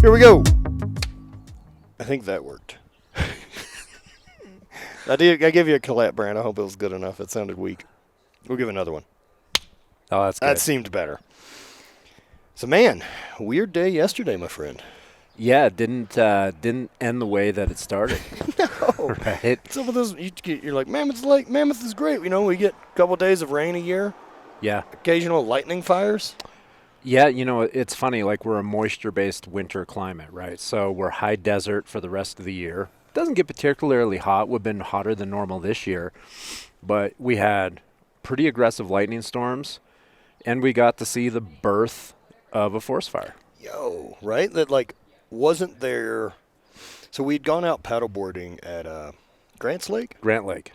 Here we go. I think that worked. I gave you a Colette brand. I hope it was good enough. It sounded weak. We'll give another one. Oh, that's good. That seemed better. So, man, weird day yesterday, my friend. Yeah, it didn't end the way that it started. No. Right? Some of those, you're like, Mammoth is great. You know, we get a couple days of rain a year. Yeah. Occasional lightning fires. Yeah, you know, it's funny. Like, we're a moisture-based winter climate, right? So we're high desert for the rest of the year. It doesn't get particularly hot. We've been hotter than normal this year. But we had pretty aggressive lightning storms, and we got to see the birth of a forest fire. Yo, right? That, like, wasn't there. So we'd gone out paddleboarding at Grant Lake. Grant Lake.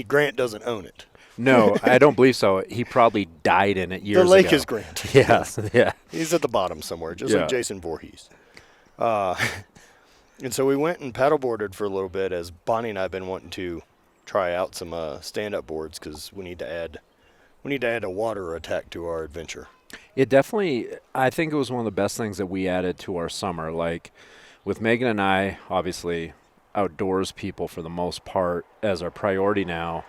Grant doesn't own it. No, I don't believe so. He probably died in it years ago. The lake is Grant. Yeah, Yes. yeah. He's at the bottom somewhere, just Yeah. like Jason Voorhees. And so we went and paddleboarded for a little bit as Bonnie and I have been wanting to try out some stand-up boards because we need to add a water attack to our adventure. It definitely, I think it was one of the best things that we added to our summer. Like, with Megan and I, obviously, outdoors people for the most part as our priority now,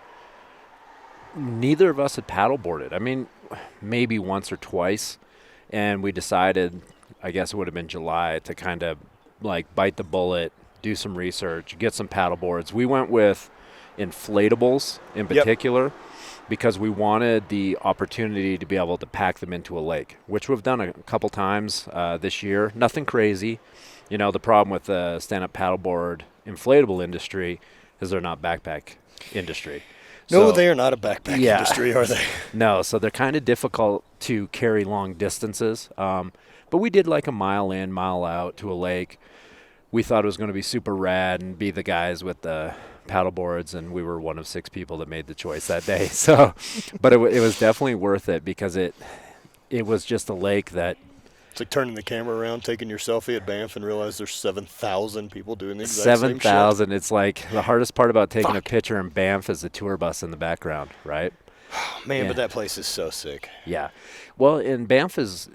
neither of us had paddleboarded. I mean, maybe once or twice, and we decided, I guess it would have been July, to kind of, like, bite the bullet, do some research, get some paddleboards. We went with inflatables in particular. Yep. Because we wanted the opportunity to be able to pack them into a lake, which we've done a couple times this year. Nothing crazy. You know, the problem with the stand-up paddleboard inflatable industry is they're not backpack industry. No, they are not a backpack industry, are they? No, so they're kind of difficult to carry long distances. But we did like a mile in, mile out to a lake. We thought it was going to be super rad and be the guys with the paddleboards, and we were one of 6 people that made the choice that day. So, but it was definitely worth it because it was just a lake that. It's like turning the camera around, taking your selfie at Banff, and realize there's 7,000 people doing the exact same shit. 7,000. It's like the hardest part about taking a picture in Banff is the tour bus in the background, right? Man, but that place is so sick. Yeah. Well, and Banff's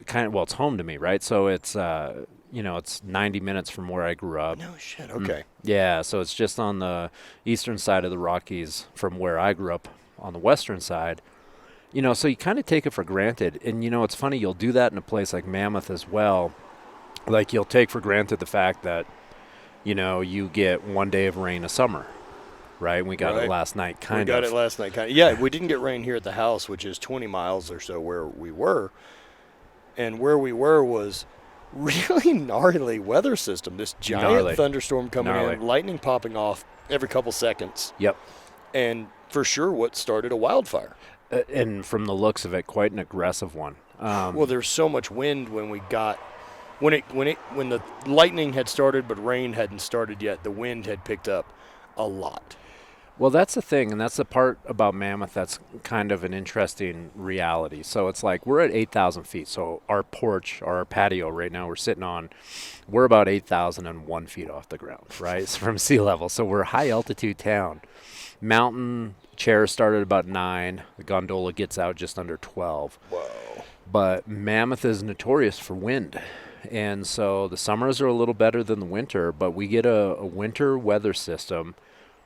kind of, well, it's home to me, right? So it's, it's 90 minutes from where I grew up. No shit. Okay. Yeah, so it's just on the eastern side of the Rockies from where I grew up on the western side. You know, so you kind of take it for granted. And, you know, it's funny, you'll do that in a place like Mammoth as well. Like, you'll take for granted the fact that, you know, you get one day of rain a summer, right? We got it last night, kind of. We got it last night, kind of. Yeah, we didn't get rain here at the house, which is 20 miles or so where we were. And where we were was really gnarly weather system. This giant thunderstorm coming in, lightning popping off every couple seconds. Yep. And for sure what started a wildfire. And from the looks of it, quite an aggressive one. Well, there's so much wind when the lightning had started but rain hadn't started yet. The wind had picked up a lot. Well, that's the thing, and that's the part about Mammoth that's kind of an interesting reality. So it's like we're at 8,000 feet. So our porch, or our patio right now we're sitting on, we're about 8,001 feet off the ground, right? It's from sea level. So we're a high-altitude town. Mountain chairs start at about 9. The gondola gets out just under 12. Whoa. But Mammoth is notorious for wind. And so the summers are a little better than the winter, but we get a winter weather system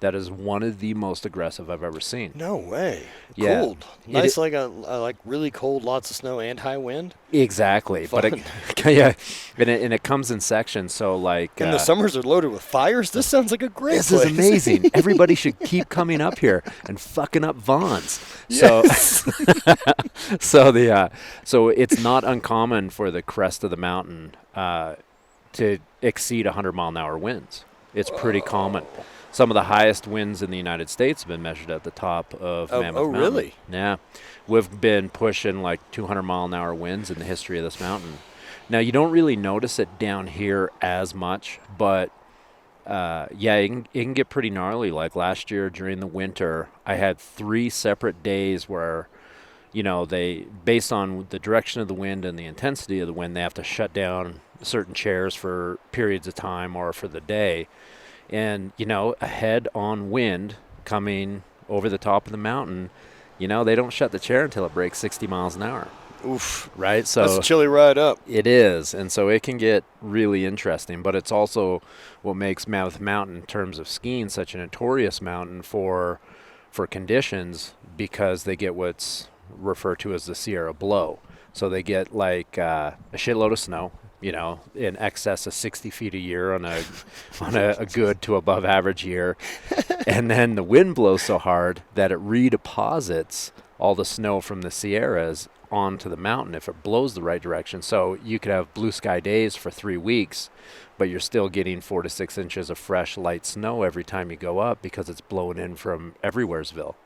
that is one of the most aggressive I've ever seen. No way. Yeah. Cold. Nice, like really cold, lots of snow and high wind. Exactly. Fun. But and it comes in sections. So like, and the summers are loaded with fires. This sounds like a great place. This is amazing. Everybody should keep coming up here and fucking up Vaughn's. Yes. So it's not uncommon for the crest of the mountain to exceed 100-mile-an-hour winds. It's pretty common. Some of the highest winds in the United States have been measured at the top of Mammoth Mountain. Oh, really? Yeah. We've been pushing like 200-mile-an-hour winds in the history of this mountain. Now, you don't really notice it down here as much, but, it can get pretty gnarly. Like last year during the winter, I had 3 separate days where, you know, based on the direction of the wind and the intensity of the wind, they have to shut down certain chairs for periods of time or for the day. And, you know, a head-on wind coming over the top of the mountain, you know, they don't shut the chair until it breaks 60 miles an hour. Oof. Right? So that's a chilly ride up. It is. And so it can get really interesting. But it's also what makes Mammoth Mountain, in terms of skiing, such a notorious mountain for conditions, because they get what's referred to as the Sierra Blow. So they get like a shitload of snow, you know, in excess of 60 feet a year on a good to above average year. And then the wind blows so hard that it redeposits all the snow from the Sierras onto the mountain if it blows the right direction. So you could have blue sky days for 3 weeks, but you're still getting 4 to 6 inches of fresh light snow every time you go up because it's blowing in from everywheresville.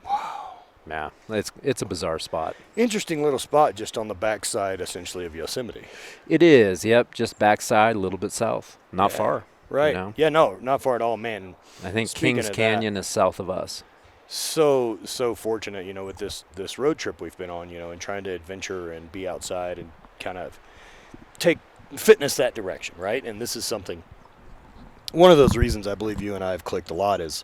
Wow. Yeah, it's a bizarre spot. Interesting little spot just on the backside, essentially, of Yosemite. It is, yep, just backside, a little bit south. Not far. Right. You know? Yeah, no, not far at all, man. I think Speaking Kings of Canyon is south of us. So fortunate, you know, with this road trip we've been on, you know, and trying to adventure and be outside and kind of take fitness that direction, right? And this is something, one of those reasons I believe you and I have clicked a lot is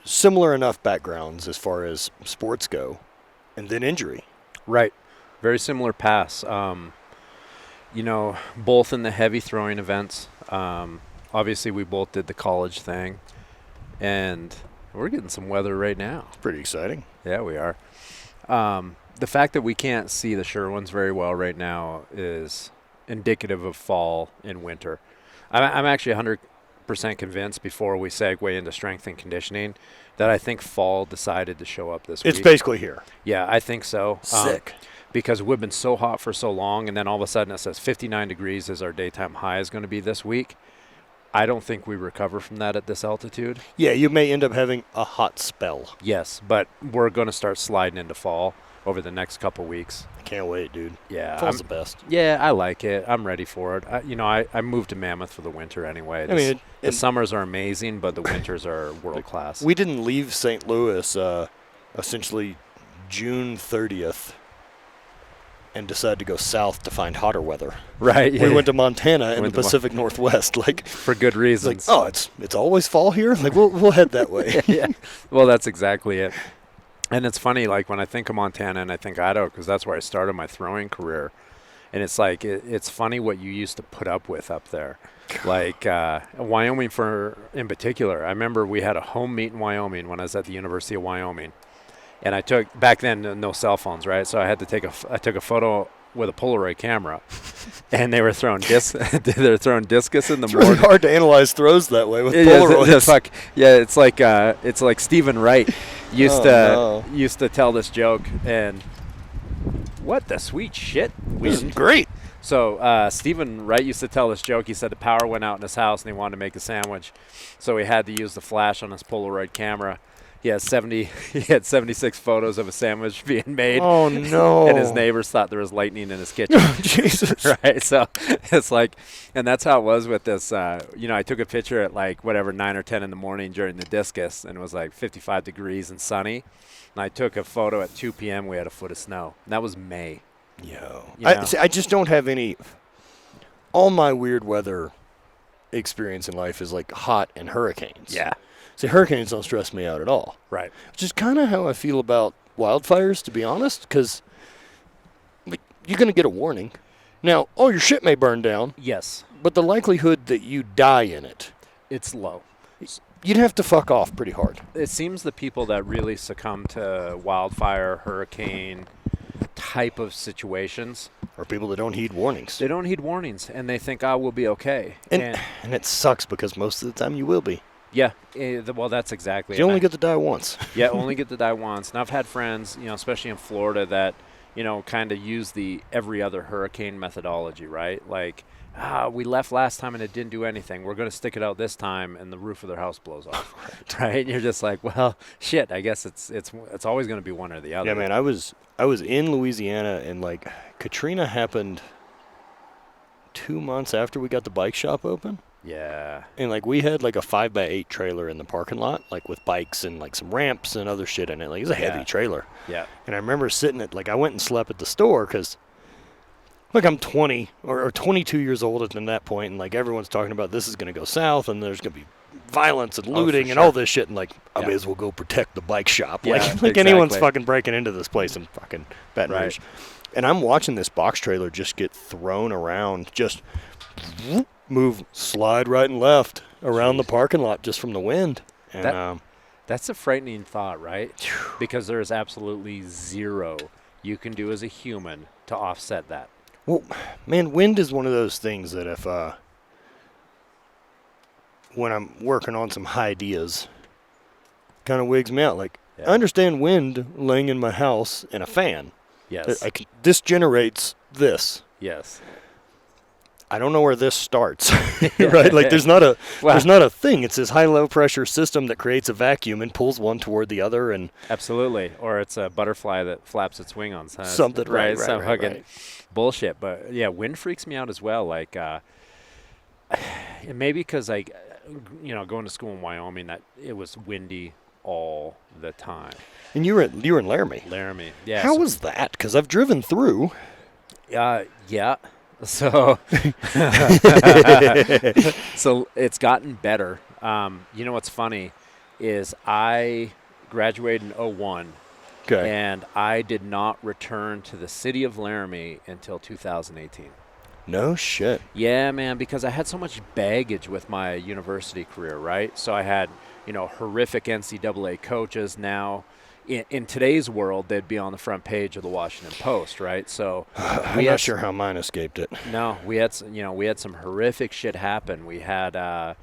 similar enough backgrounds as far as sports go, and then injury. Right. Very similar paths. You know, both in the heavy throwing events. Obviously, we both did the college thing, and we're getting some weather right now. It's pretty exciting. Yeah, we are. The fact that we can't see the Sherwins very well right now is indicative of fall and winter. I'm actually 100% convinced, before we segue into strength and conditioning, that I think fall decided to show up this week. It's basically here. Yeah, I think so. Sick. Because we've been so hot for so long, and then all of a sudden it says 59 degrees is our daytime high is going to be this week. I don't think we recover from that at this altitude. Yeah, you may end up having a hot spell. Yes, but we're going to start sliding into fall over the next couple weeks. I can't wait, dude. Yeah. Fall's the best. Yeah, I like it. I'm ready for it. I moved to Mammoth for the winter anyway. The summers are amazing, but the winters are world class. We didn't leave St. Louis essentially June 30th and decided to go south to find hotter weather. Right. Yeah. We went to Montana in the Pacific Northwest, like for good reasons. Like, oh, it's always fall here. Like we'll head that way. Yeah. Well, that's exactly it. And it's funny, like when I think of Montana and I think Idaho, because that's where I started my throwing career. And it's like, it's funny what you used to put up with up there. Like Wyoming in particular. I remember we had a home meet in Wyoming when I was at the University of Wyoming. And I took, back then, no cell phones, right? So I had to I took a photo with a Polaroid camera. And they were throwing discus in the morning. It's really hard to analyze throws that way with Polaroids. It's like Stephen Wright used to tell this joke, and what the sweet shit. This is great. So Stephen Wright used to tell this joke. He said the power went out in his house and he wanted to make a sandwich. So he had to use the flash on his Polaroid camera. He had 76 photos of a sandwich being made. Oh, no. And his neighbors thought there was lightning in his kitchen. Jesus. Right? So it's like, and that's how it was with this. I took a picture at 9 or 10 in the morning during the discus, and it was like 55 degrees and sunny. And I took a photo at 2 p.m. We had a foot of snow. And that was May. I just don't have any. All my weird weather experience in life is like hot and hurricanes. Yeah. See, hurricanes don't stress me out at all. Right. Which is kind of how I feel about wildfires, to be honest, because you're going to get a warning. Now, your shit may burn down. Yes. But the likelihood that you die in it, it's low. You'd have to fuck off pretty hard. It seems the people that really succumb to wildfire, hurricane type of situations are people that don't heed warnings. They don't heed warnings, and they think, we'll be okay. And it sucks because most of the time you will be. Yeah, well, that's exactly it. You only get to die once. Yeah, only get to die once. And I've had friends, especially in Florida, that, kind of use the every other hurricane methodology, right? Like, we left last time and it didn't do anything. We're going to stick it out this time, and the roof of their house blows off. Right? And you're just like, well, shit, I guess it's always going to be one or the other. Yeah, man, I was in Louisiana, and Katrina happened 2 months after we got the bike shop open. Yeah. And we had a 5x8 trailer in the parking lot, with bikes and some ramps and other shit in it. It was a heavy trailer. Yeah. And I remember sitting at I went and slept at the store because I'm 20 or 22 years old at that point, and everyone's talking about this is going to go south and there's going to be violence and looting and all this shit, and I may as well go protect the bike shop. Yeah, anyone's fucking breaking into this place in fucking Baton Rouge. And I'm watching this box trailer just get thrown around, just move, slide right and left around the parking lot just from the wind. And that's a frightening thought, right? Because there is absolutely zero you can do as a human to offset that. Well, man, wind is one of those things that if when I'm working on some ideas, kind of wigs me out. Like, I understand wind laying in my house in a fan. Yes. This generates this. Yes. I don't know where this starts, right? Like, there's not a thing. It's this high-low pressure system that creates a vacuum and pulls one toward the other. And absolutely. Or it's a butterfly that flaps its wing on something, right. Some fucking bullshit. But, yeah, wind freaks me out as well. Like, maybe because, like, going to school in Wyoming, that it was windy all the time. And you were in Laramie. Laramie, yeah. How was that? Because I've driven through. Yeah. So, so it's gotten better. You know what's funny is I graduated in 2001, and I did not return to the city of Laramie until 2018. No shit. Yeah, man, because I had so much baggage with my university career, right? So I had, horrific NCAA coaches. Now, in today's world, they'd be on the front page of the Washington Post, right? So I'm not sure how mine escaped it. No, we had some horrific shit happen. We had,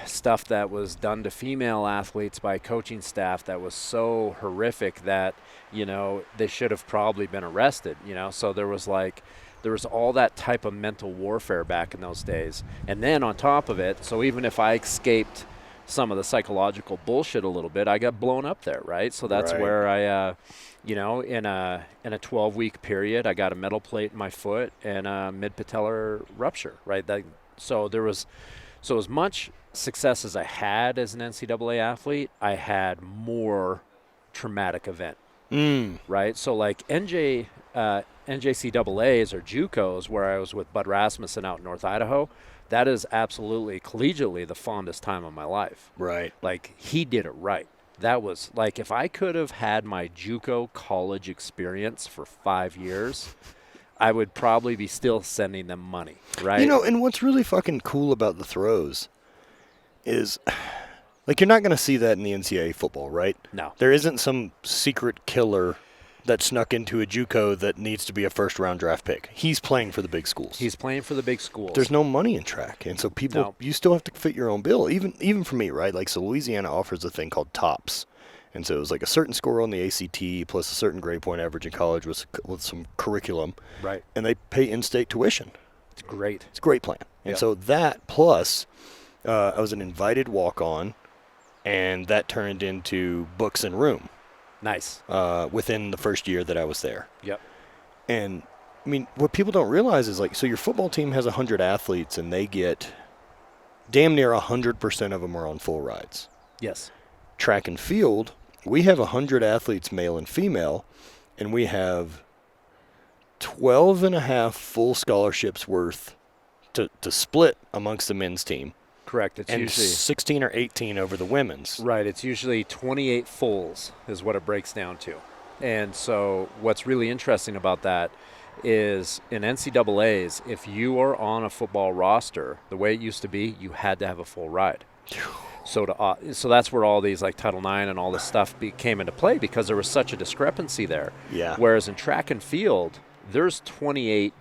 stuff that was done to female athletes by coaching staff that was so horrific that, they should have probably been arrested, So there was all that type of mental warfare back in those days. And then on top of it, so even if I escaped some of the psychological bullshit a little bit, I got blown up there, right? So that's where I, in a 12-week period, I got a metal plate in my foot and a mid-patellar rupture, right? So as much success as I had as an NCAA athlete, I had more traumatic event, right? So like NJCAAs or JUCOs, where I was with Bud Rasmussen out in North Idaho, that is absolutely collegiately the fondest time of my life. Right. Like, he did it right. That was, like, if I could have had my JUCO college experience for 5 years, I would probably be still sending them money, right? And what's really fucking cool about the throws is, like, you're not going to see that in the NCAA football, right? No. There isn't some secret killer that snuck into a JUCO that needs to be a first-round draft pick. He's playing for the big schools. There's no money in track, and so you still have to fit your own bill. Even for me, right? Like, so Louisiana offers a thing called TOPS, and so it was like a certain score on the ACT plus a certain grade point average in college with some curriculum, right? And they pay in-state tuition. It's great. It's a great plan. And so that plus, I was an invited walk-on, and that turned into books and room. Nice. Within the first year that I was there. Yep. And, I mean, what people don't realize is, like, so your football team has 100 athletes, and they get damn near 100% of them are on full rides. Yes. Track and field, we have 100 athletes, male and female, and we have 12 and a half full scholarships worth to split amongst the men's team. Correct. It's and usually 16 or 18 over the women's. Right. It's usually 28 fulls is what it breaks down to. And so what's really interesting about that is in NCAAs, if you are on a football roster, the way it used to be, you had to have a full ride. So that's where all these like Title IX and all this stuff came into play because there was such a discrepancy there. Yeah. Whereas in track and field, there's 28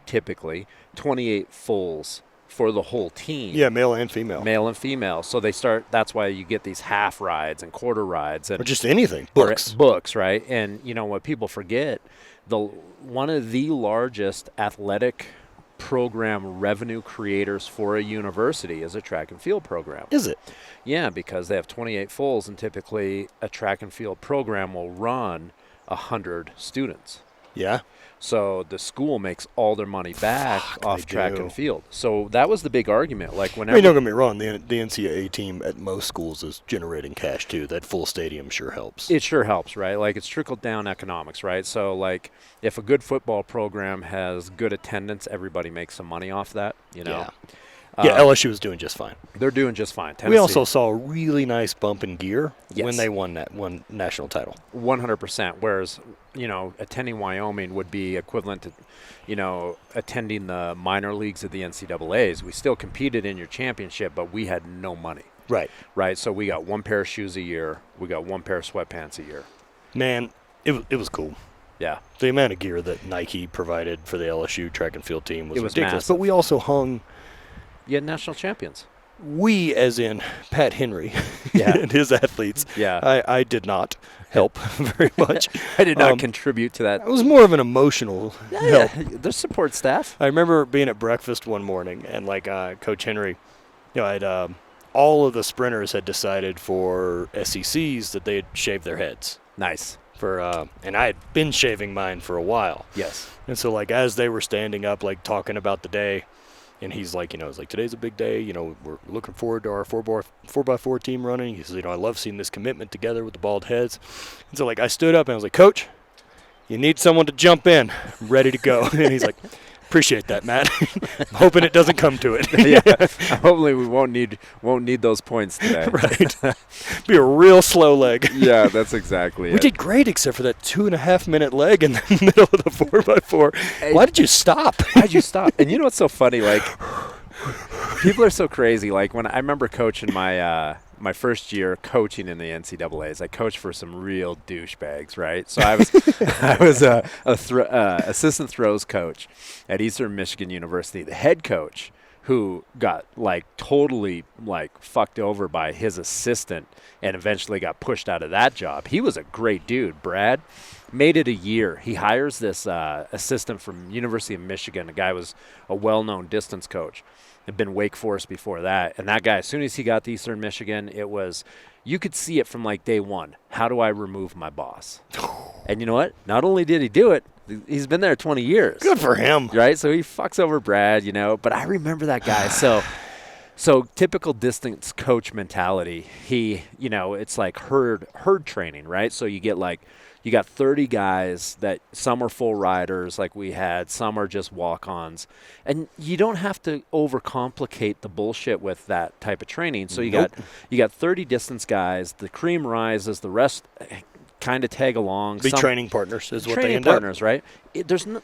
fulls for the whole team. Yeah, male and female. So that's why you get these half rides and quarter rides. Or just anything. Books, right? And, what people forget, one of the largest athletic program revenue creators for a university is a track and field program. Is it? Yeah, because they have 28 fulls, and typically a track and field program will run 100 students. Yeah. So the school makes all their money back off track and field. So that was the big argument. Like whenever, don't get me wrong, the NCAA team at most schools is generating cash too. That full stadium sure helps. It sure helps, right? Like it's trickled down economics, right? So like if a good football program has good attendance, everybody makes some money off that, Yeah. Yeah, LSU was doing just fine. They're doing just fine. Tennessee, we also saw a really nice bump in gear Yes. when they won that one national title. 100%. Whereas, attending Wyoming would be equivalent to, attending the minor leagues of the NCAAs. We still competed in your championship, but we had no money. Right. Right. So we got one pair of shoes a year. We got one pair of sweatpants a year. Man, it was cool. Yeah. The amount of gear that Nike provided for the LSU track and field team was ridiculous. Massive. But we also hung. You had national champions. We, as in Pat Henry Yeah. and his athletes. Yeah. I did not help very much. I did not contribute to that. It was more of an emotional help. There's support staff. I remember being at breakfast one morning, and Coach Henry, all of the sprinters had decided for SECs that they'd shave their heads. Nice. And I had been shaving mine for a while. Yes. And so as they were standing up, talking about the day, and he's like, it's like, today's a big day. We're looking forward to our 4x4 team running. He says, I love seeing this commitment together with the bald heads. And so I stood up and I was like, Coach, you need someone to jump in. I'm ready to go. And he's like, appreciate that, Matt. I'm hoping it doesn't come to it. Yeah. Hopefully we won't need those points today. Right. Be a real slow leg. Yeah, that's exactly We did great except for that 2.5 minute leg in the middle of the 4x4. Hey, why did you stop? Why'd you stop? And you know what's so funny? People are so crazy. When I remember coaching my first year coaching in the NCAAs, I coached for some real douchebags, right? So I was assistant throws coach at Eastern Michigan University. The head coach, who got totally fucked over by his assistant and eventually got pushed out of that job. He was a great dude. Brad made it a year. He hires this assistant from University of Michigan. The guy was a well-known distance coach. Had been Wake Forest before that. And that guy, as soon as he got to Eastern Michigan, you could see it from day one. How do I remove my boss? And you know what? Not only did he do it, he's been there 20 years. Good for him. Right? So he fucks over Brad, But I remember that guy. So typical distance coach mentality. He, it's like herd training, right? So you get you got 30 guys that some are full riders like we had, some are just walk-ons. And you don't have to overcomplicate the bullshit with that type of training. So you got 30 distance guys, the cream rises, the rest kind of tag along. Be training partners is what they end up. Training partners, right? There's no,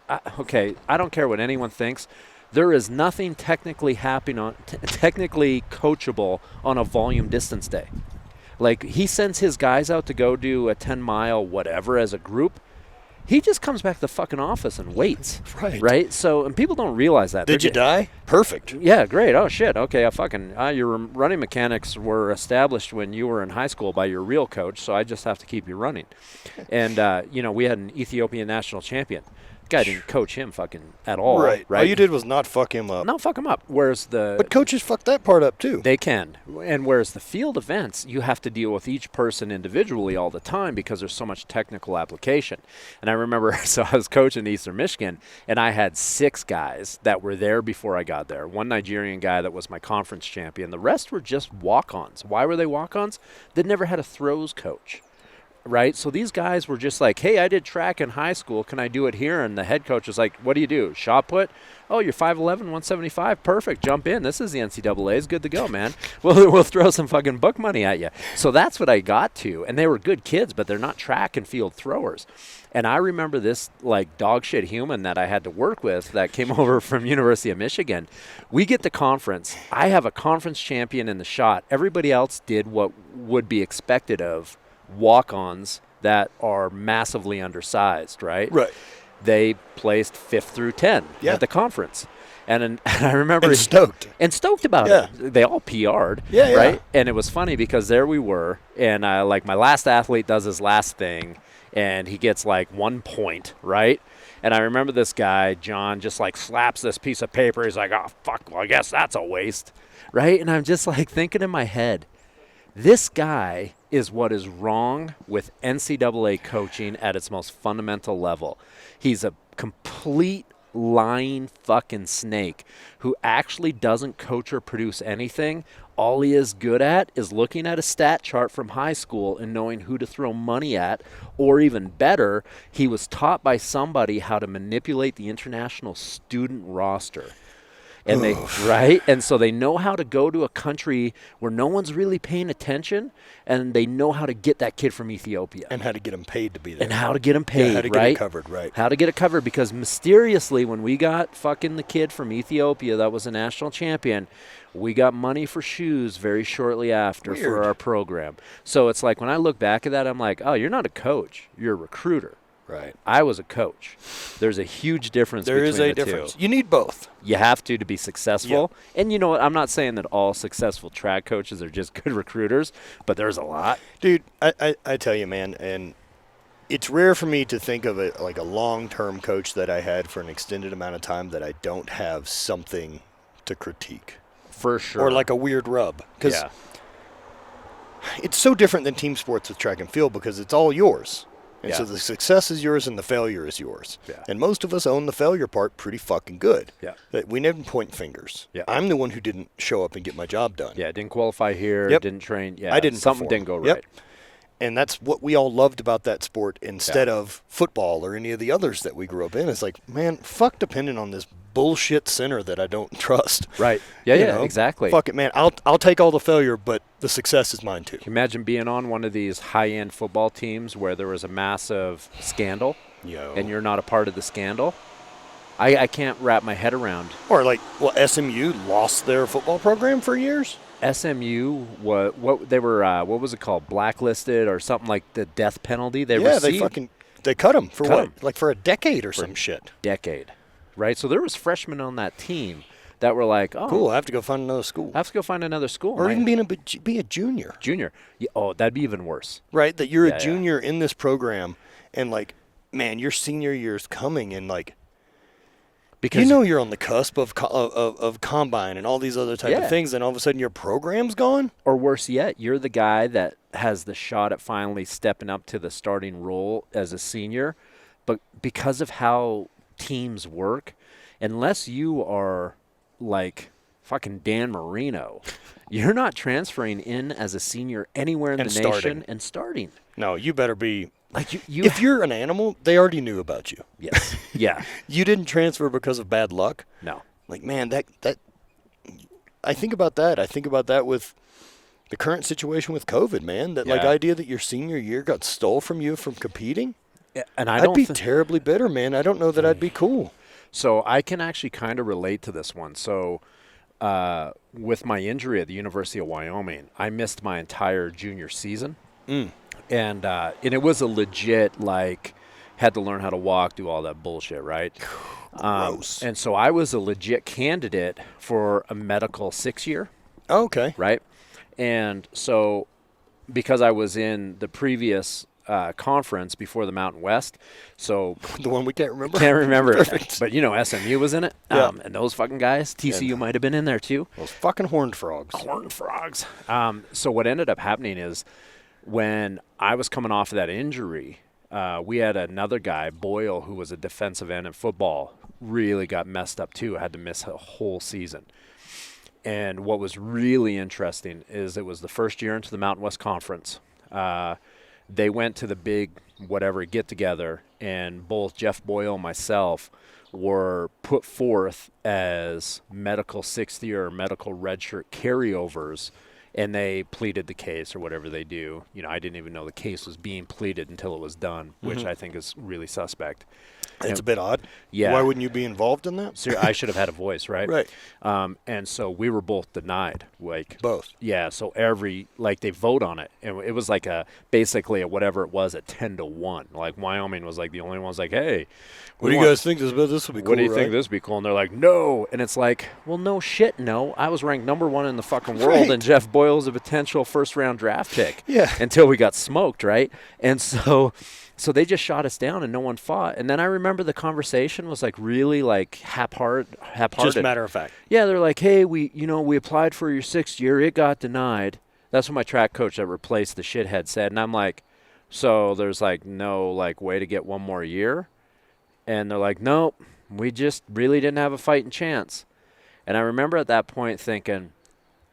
I don't care what anyone thinks. There is nothing technically technically coachable on a volume distance day. He sends his guys out to go do a 10-mile whatever as a group. He just comes back to the fucking office and waits. Right? So, and people don't realize that. Did you die? Perfect. Yeah, great. Oh, shit. Okay, your running mechanics were established when you were in high school by your real coach, so I just have to keep you running. And, we had an Ethiopian national champion. Guy didn't coach him fucking at all. Right. All you did was not fuck him up. Not fuck him up. But coaches fuck that part up too. They can. And whereas the field events, you have to deal with each person individually all the time because there's so much technical application. And I remember, so I was coaching Eastern Michigan, and I had 6 guys that were there before I got there. One Nigerian guy that was my conference champion. The rest were just walk-ons. Why were they walk-ons? They'd never had a throws coach. Right? So these guys were just like, hey, I did track in high school. Can I do it here? And the head coach was like, what do you do? Shot put? Oh, you're 5'11", 175. Perfect. Jump in. This is the NCAAs. Good to go, man. We'll throw some fucking book money at you. So that's what I got to. And they were good kids, but they're not track and field throwers. And I remember this dog shit human that I had to work with that came over from University of Michigan. We get to conference. I have a conference champion in the shot. Everybody else did what would be expected of walk-ons that are massively undersized, right? Right. They placed 5th through 10 at the conference. And I remember... And stoked about it. They all PR'd, right? Yeah. And it was funny because there we were, and my last athlete does his last thing, and he gets 1 point, right? And I remember this guy, John, just slaps this piece of paper. He's like, oh, fuck, well, I guess that's a waste, right? And I'm just thinking in my head, this guy is what is wrong with NCAA coaching at its most fundamental level. He's a complete lying fucking snake who actually doesn't coach or produce anything. All he is good at is looking at a stat chart from high school and knowing who to throw money at, or even better, he was taught by somebody how to manipulate the international student roster. And right? And so they know how to go to a country where no one's really paying attention, and they know how to get that kid from Ethiopia. And how to get him paid to be there. And how to get him paid, how to get it covered, right. How to get it covered, because mysteriously when we got fucking the kid from Ethiopia that was a national champion, we got money for shoes very shortly after for our program. So it's like when I look back at that, I'm like, oh, you're not a coach. You're a recruiter. Right. I was a coach. There's a huge difference between the two. There is a difference. You need both. You have to be successful. Yeah. And you know what? I'm not saying that all successful track coaches are just good recruiters, but there's a lot. Dude, I tell you, man, and it's rare for me to think of it like a long-term coach that I had for an extended amount of time that I don't have something to critique. For sure. Or like a weird rub. Because it's so different than team sports with track and field because it's all yours. And so the success is yours and the failure is yours. Yeah. And most of us own the failure part pretty fucking good. Yeah. That we never point fingers. Yeah. I'm the one who didn't show up and get my job done. Yeah, didn't qualify here, didn't train. Yeah, I didn't Something perform. didn't go right. Yep. And that's what we all loved about that sport instead of football or any of the others that we grew up in. It's like, man, fuck depending on this bullshit center that I don't trust. Right. Yeah, exactly. Fuck it, man. I'll take all the failure, but the success is mine too. Can you imagine being on one of these high-end football teams where there was a massive scandal and you're not a part of the scandal? I can't wrap my head around. Or like, well, SMU lost their football program for years. SMU, what they were, what was it called, blacklisted or something, like the death penalty they received? they cut them for like for a decade or some shit. Decade, right? So there was freshmen on that team that were like, oh, cool, I have to go find another school. I have to go find another school. Or even be a junior. Junior. Yeah, oh, that'd be even worse. Right, that you're a junior in this program and like, man, your senior year's coming and like, because you're on the cusp of combine and all these other type of things, and all of a sudden your program's gone? Or worse yet, you're the guy that has the shot at finally stepping up to the starting role as a senior, but because of how teams work, unless you are like fucking Dan Marino, you're not transferring in as a senior anywhere in the nation and starting. No, you better be. Like if you're an animal, they already knew about you. Yes. Yeah. You didn't transfer because of bad luck. No. Like, man, that I think about that. I think about that with the current situation with COVID, man. That like idea that your senior year got stole from you from competing. Yeah, and I'd be terribly bitter, man. I don't know that I'd be cool. So I can actually kind of relate to this one. So with my injury at the University of Wyoming, I missed my entire junior season. And it was a legit, like, had to learn how to walk, do all that bullshit, right? Gross. And so I was a legit candidate for a medical 6-year. Oh, okay. Right? And so because I was in the previous conference before the Mountain West, so the one we can't remember. Can't remember. Perfect. But, SMU was in it. And those fucking guys, TCU might have been in there too. Those fucking horned frogs. Horned frogs. So what ended up happening is, when I was coming off of that injury, we had another guy, Boyle, who was a defensive end in football, really got messed up too, had to miss a whole season. And what was really interesting is it was the first year into the Mountain West Conference. They went to the big whatever get-together, and both Jeff Boyle and myself were put forth as medical 6th year or medical redshirt carryovers. And they pleaded the case or whatever they do. I didn't even know the case was being pleaded until it was done, which I think is really suspect. It's a bit odd. Yeah. Why wouldn't you be involved in that? So I should have had a voice, right? Right. And so we were both denied. Like both. Yeah. So they vote on it, and it was like basically whatever it was at 10-1. Like Wyoming was like the only one's like, hey, what do you guys think this would be cool? What do you think this would be cool? And they're like, no. And it's like, well, no shit, no. I was ranked number 1 in the fucking world, and Jeff Boyle's a potential first-round draft pick. Yeah. Until we got smoked, right? And so they just shot us down, and no one fought. And then I remember the conversation was like really like haphazard. Just matter of fact. Yeah, they're like, hey, we applied for your 6th year, it got denied. That's what my track coach that replaced the shithead said, and I'm like, so there's like no like way to get one more year. And they're like, nope, we just really didn't have a fighting chance. And I remember at that point thinking,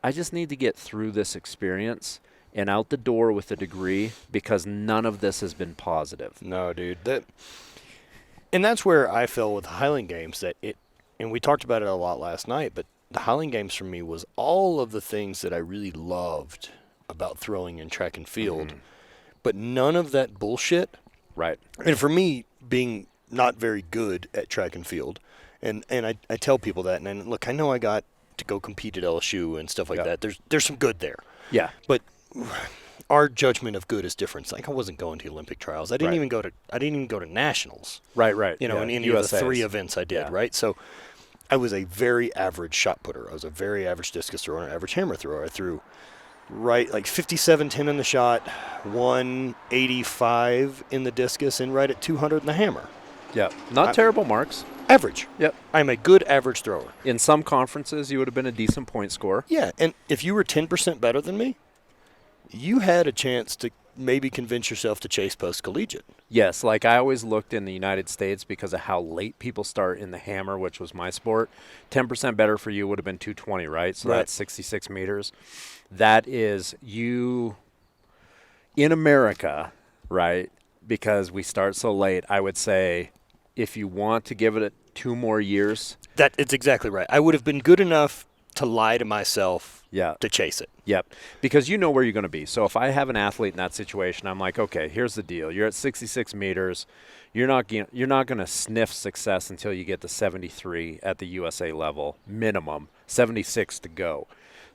I just need to get through this experience and out the door with a degree, because none of this has been positive. No, dude. And that's where I feel with the Highland Games that and we talked about it a lot last night, but the Highland Games for me was all of the things that I really loved about throwing in track and field, but none of that bullshit. Right. And for me, being not very good at track and field, and I tell people that, and look, I know I got to go compete at LSU and stuff like that. There's some good there. Yeah. But our judgment of good is different. It's like I wasn't going to Olympic trials. I didn't even go to nationals. Right. You know, in any of the 3 events I did, right? So I was a very average shot putter. I was a very average discus thrower and an average hammer thrower. I threw right like 57-10 in the shot, 185 in the discus, and right at 200 in the hammer. Yeah. Not terrible marks. Average. Yep. I'm a good average thrower. In some conferences, you would have been a decent point scorer. Yeah, and if you were 10% better than me, you had a chance to maybe convince yourself to chase post-collegiate. Yes, like I always looked in the United States because of how late people start in the hammer, which was my sport. 10% better for you would have been 220, right? So that's 66 meters. That is you in America, right? Because we start so late, I would say if you want to give it 2 more years. It's exactly right. I would have been good enough to lie to myself to chase it. Yep. Because you know where you're going to be. So if I have an athlete in that situation, I'm like, okay, here's the deal. You're at 66 meters. You're not going to sniff success until you get to 73 at the USA level, minimum, 76 to go.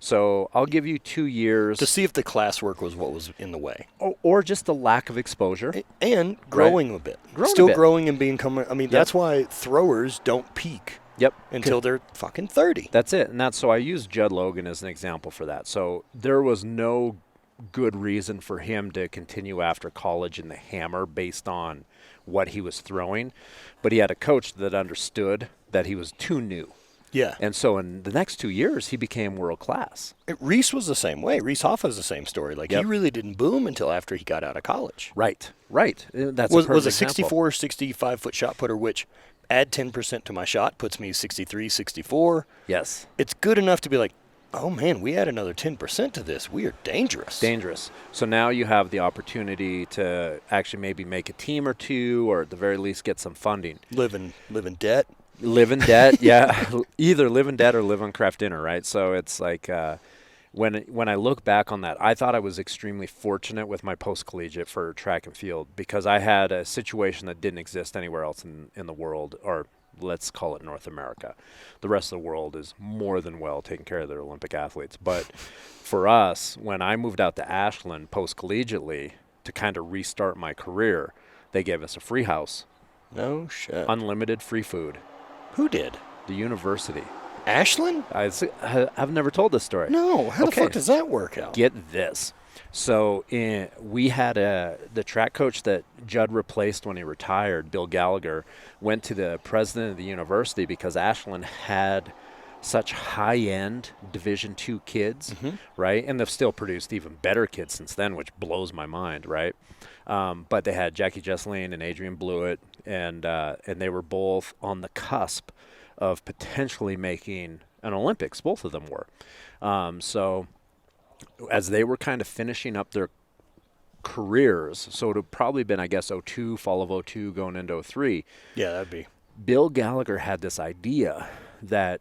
So I'll give you 2 years. To see if the classwork was what was in the way. Or just the lack of exposure. And growing a bit. Growing and becoming. I mean, that's why throwers don't peak. Yep. Until they're fucking 30. That's it. And so I use Judd Logan as an example for that. So there was no good reason for him to continue after college in the hammer based on what he was throwing. But he had a coach that understood that he was too new. Yeah. And so in the next 2 years, he became world class. Reese was the same way. Reese Hoffa is the same story. Like, he really didn't boom until after he got out of college. Right. That's was a 64, 65-foot shot putter, which add 10% to my shot puts me 63, 64. Yes. It's good enough to be like, oh, man, we add another 10% to this. We are dangerous. Dangerous. So now you have the opportunity to actually maybe make a team or two, or at the very least get some funding. Live in debt. Live in debt, yeah. Either live in debt or live on craft dinner, right? So it's like when I look back on that, I thought I was extremely fortunate with my post-collegiate for track and field because I had a situation that didn't exist anywhere else in the world, or let's call it North America. The rest of the world is more than well taking care of their Olympic athletes. But for us, when I moved out to Ashland post-collegiately to kind of restart my career, they gave us a free house. No shit. Unlimited free food. Who did? The university. Ashland? I've never told this story. No. How the fuck does that work out? Get this. So we had the track coach that Judd replaced when he retired, Bill Gallagher, went to the president of the university because Ashland had such high-end Division II kids, right? And they've still produced even better kids since then, which blows my mind, right? But they had Jackie Jesseline and Adrian Blewett, and they were both on the cusp of potentially making an Olympics. Both of them were. So as they were kind of finishing up their careers, so it would have probably been, I guess, 02, fall of 02, going into 03. Yeah, that'd be. Bill Gallagher had this idea that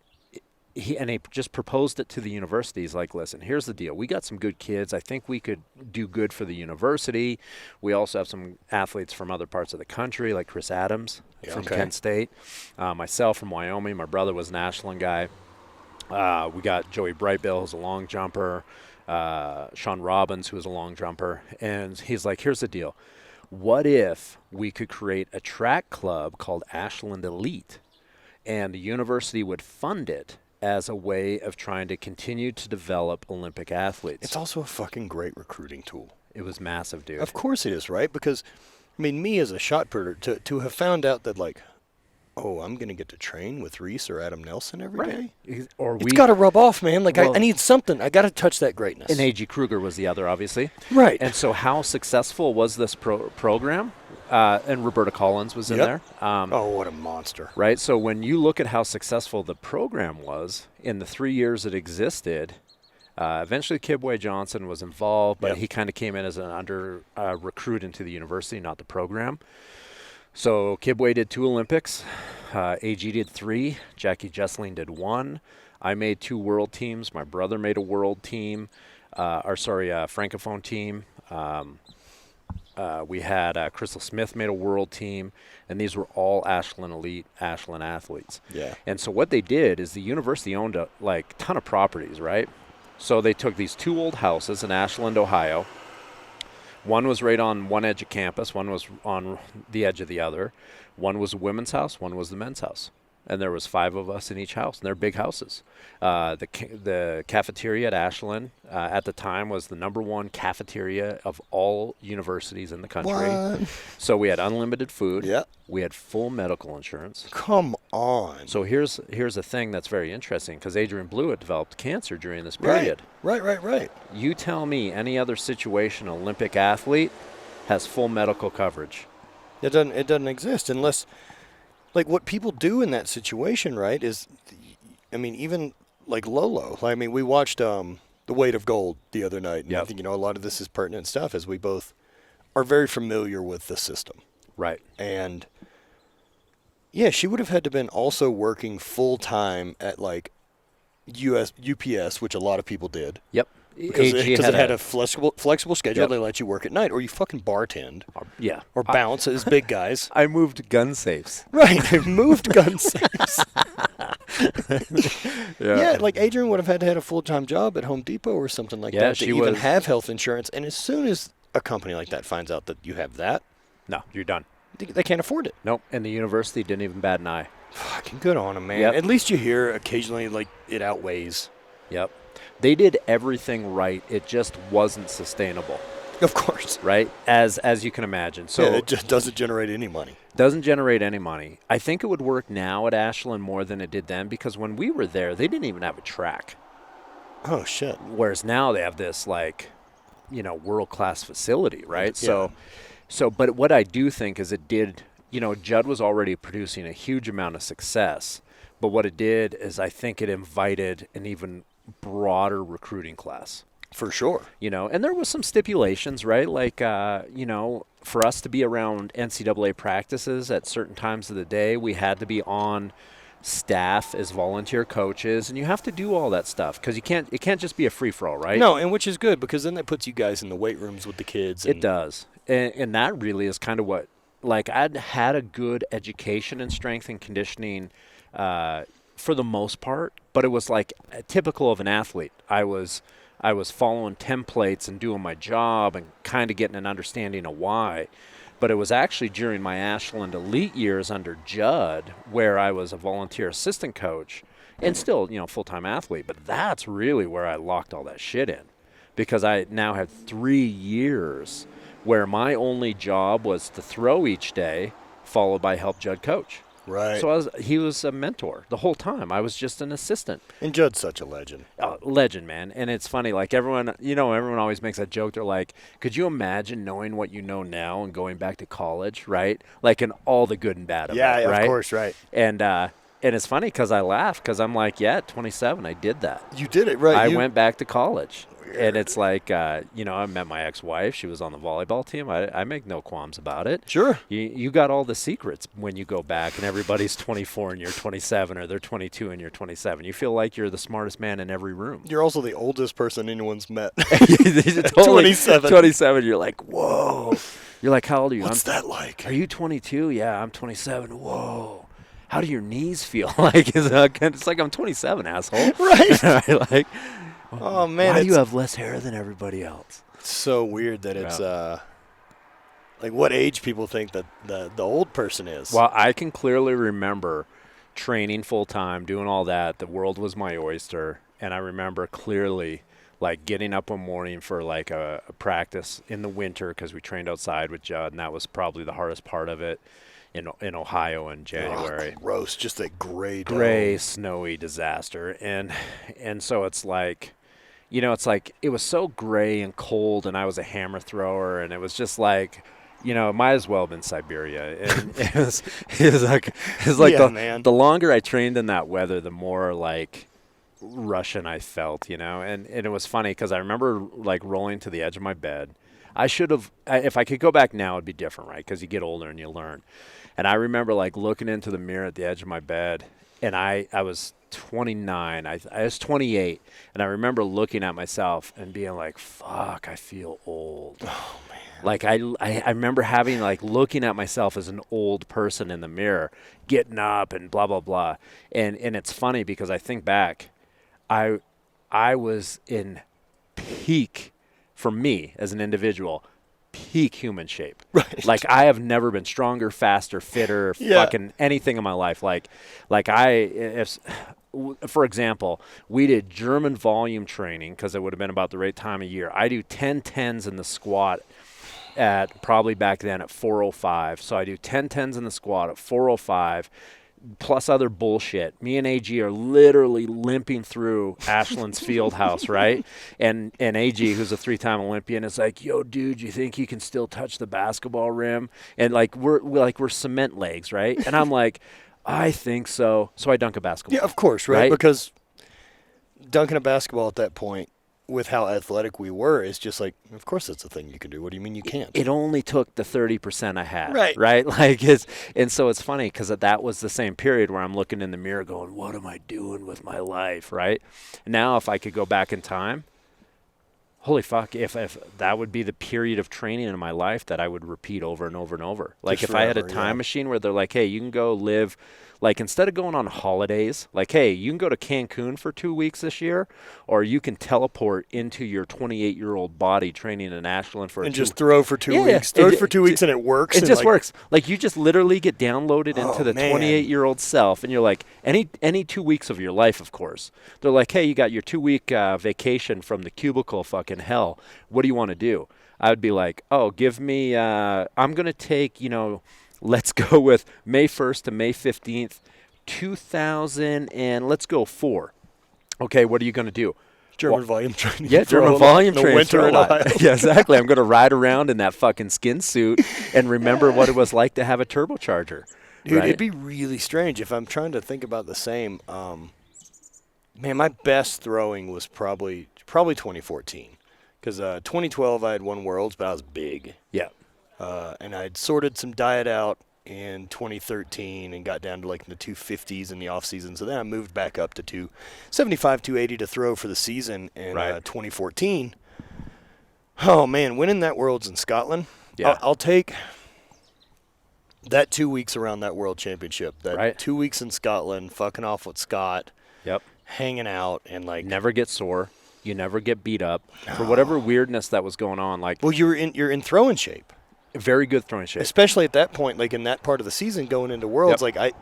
he just proposed it to the university. He's like, listen, here's the deal. We got some good kids. I think we could do good for the university. We also have some athletes from other parts of the country, like Chris Adams from Kent State. Myself from Wyoming. My brother was an Ashland guy. We got Joey Brightbill, who's a long jumper. Sean Robbins, who is a long jumper. And he's like, here's the deal. What if we could create a track club called Ashland Elite, and the university would fund it as a way of trying to continue to develop Olympic athletes? It's also a fucking great recruiting tool. It was massive, dude. Of course it is, right? Because, I mean, me as a shot putter, to have found out that, like, oh, I'm going to get to train with Reese or Adam Nelson every day? It's got to rub off, man. Like, I need something. I got to touch that greatness. And A.G. Kruger was the other, obviously. Right. And so how successful was this program? And Roberta Collins was in there. Oh, what a monster. Right. So when you look at how successful the program was in the 3 years it existed, eventually Kibwe Johnson was involved, but he kind of came in as an under recruit into the university, not the program. So Kibwe did 2 Olympics. AG did 3. Jackie Jessling did 1. I made 2 world teams. My brother made a world team. Francophone team. We had Crystal Smith made a world team, and these were all Ashland elite Ashland athletes. Yeah. And so what they did is the university owned a ton of properties, right? So they took these 2 old houses in Ashland, Ohio. One was right on one edge of campus. One was on the edge of the other. One was a women's house. One was the men's house. And there was 5 of us in each house, and they're big houses. The cafeteria at Ashland at the time was the #1 cafeteria of all universities in the country. What? So we had unlimited food. Yeah. We had full medical insurance. Come on. So here's a thing that's very interesting, because Adrian Blewett developed cancer during this period. Right. You tell me any other situation an Olympic athlete has full medical coverage. It doesn't exist unless, like, what people do in that situation, right, is, I mean, even like Lolo. I mean, we watched The Weight of Gold the other night, and I think, a lot of this is pertinent stuff, as we both are very familiar with the system. Right. And yeah, she would have had to been also working full time at like UPS, which a lot of people did. Yep. Because it had a flexible schedule. Yep. They let you work at night, or you fucking bartend. Yeah. Or bounce as big guys. I moved gun safes. Right. They moved gun safes. Yeah, like Adrian would have had to have a full-time job at Home Depot or something like that to even have health insurance. And as soon as a company like that finds out that you have that, no, you're done. They can't afford it. Nope. And the university didn't even bat an eye. Fucking good on them, man. Yep. At least you hear occasionally, like, it outweighs. Yep. They did everything right. It just wasn't sustainable. Of course. Right? As you can imagine. So yeah, it just doesn't generate any money. Doesn't generate any money. I think it would work now at Ashland more than it did then, because when we were there, they didn't even have a track. Oh, shit. Whereas now they have this, like, world-class facility, right? Yeah. So, but what I do think is it did, Judd was already producing a huge amount of success, but what it did is I think it invited an even broader recruiting class. For sure. And there was some stipulations, right? Like, for us to be around NCAA practices at certain times of the day, we had to be on staff as volunteer coaches, and you have to do all that stuff because it can't just be a free-for-all, right? No, and which is good, because then that puts you guys in the weight rooms with the kids. It does. And that really is kind of what, like, I'd had a good education in strength and conditioning for the most part, but it was like typical of an athlete. I was following templates and doing my job and kind of getting an understanding of why. But it was actually during my Ashland elite years under Judd where I was a volunteer assistant coach and still, full-time athlete. But that's really where I locked all that shit in, because I now had 3 years where my only job was to throw each day, followed by help Judd coach. Right. So he was a mentor the whole time. I was just an assistant. And Judd's such a legend. Legend, man. And it's funny, like everyone always makes that joke. They're like, could you imagine knowing what you know now and going back to college, right? Like, in all the good and bad of it, right? Yeah, of course, right. And it's funny because I laugh because I'm like, yeah, at 27, I did that. You did it, right. I went back to college. And it's like, I met my ex-wife. She was on the volleyball team. I make no qualms about it. Sure. You got all the secrets when you go back and everybody's 24 and you're 27, or they're 22 and you're 27. You feel like you're the smartest man in every room. You're also the oldest person anyone's met. Totally, 27. You're like, whoa. You're like, how old are you? What's that like? Are you 22? Yeah, I'm 27. Whoa. How do your knees feel? Like, it's like I'm 27, asshole. Right. Like, oh, man. Why do you have less hair than everybody else? It's so weird that it's like what age people think that the old person is. Well, I can clearly remember training full-time, doing all that. The world was my oyster. And I remember clearly, like, getting up one morning for, like, a practice in the winter because we trained outside with Judd, and that was probably the hardest part of it in Ohio in January. Oh, gross. Just that gray, snowy disaster. And so it's like, it's like it was so gray and cold, and I was a hammer thrower, and it was just like, it might as well have been Siberia. And it was like the longer I trained in that weather, the more like Russian I felt, and it was funny because I remember like rolling to the edge of my bed. I should have, if I could go back now, it'd be different, right? Because you get older and you learn. And I remember like looking into the mirror at the edge of my bed, and I was 29. I was 28, and I remember looking at myself and being like, fuck, I feel old. Oh, man. Like I remember having like looking at myself as an old person in the mirror, getting up and blah, blah, blah. And it's funny because I think back, I was in peak, for me as an individual, peak human shape. Right. Like I have never been stronger, faster, fitter, fucking anything in my life. For example, we did German volume training because it would have been about the right time of year. I do 10 10s in the squat at probably back then at 405. So I do 10 10s in the squat at 405. Plus other bullshit. Me and AG are literally limping through Ashland's field house, right? And AG, who's a 3-time Olympian, is like, yo, dude, you think you can still touch the basketball rim? And like we're cement legs, right? And I'm like, I think so. So I dunk a basketball. Yeah, of course, right? Because dunking a basketball at that point, with how athletic we were, it's just like, of course that's a thing you can do. What do you mean you can't? It only took the 30% I had, right? Like, and so it's funny because that was the same period where I'm looking in the mirror going, what am I doing with my life, right? Now, if I could go back in time, holy fuck, if that would be the period of training in my life that I would repeat over and over and over. Like just if forever, I had a time machine where they're like, hey, you can go live, like instead of going on holidays, like, hey, you can go to Cancun for 2 weeks this year, or you can teleport into your 28-year-old body training in Ashland for and just throw for 2 weeks. Throw it for 2 weeks and it works. It just works. Like you just literally get downloaded into the 28-year-old self, and you're like, any 2 weeks of your life, of course. They're like, hey, you got your 2-week vacation from the cubicle fucking hell. What do you want to do? I would be like, oh, give me, I'm going to take, let's go with May 1st to May 15th, 2000, and let's go 4. Okay, what are you going to do? German volume training. Yeah, German volume training. Winter in Ohio. Yeah, exactly. I'm going to ride around in that fucking skin suit and remember what it was like to have a turbocharger. Dude, right? It'd be really strange if I'm trying to think about the same. Man, my best throwing was probably 2014. Because 2012 I had won Worlds, but I was big. Yeah. And I'd sorted some diet out in 2013 and got down to like the 250s in the off season. So then I moved back up to 275, 280 to throw for the season in 2014. Oh man, winning that Worlds in Scotland. Yeah. I'll take that 2 weeks around that World Championship. That 2 weeks in Scotland, fucking off with Scott. Yep. Hanging out and like never get sore. You never get beat up for whatever weirdness that was going on. Like, well, you're in throwing shape. Very good throwing shape. Especially at that point, like in that part of the season going into Worlds. Yep.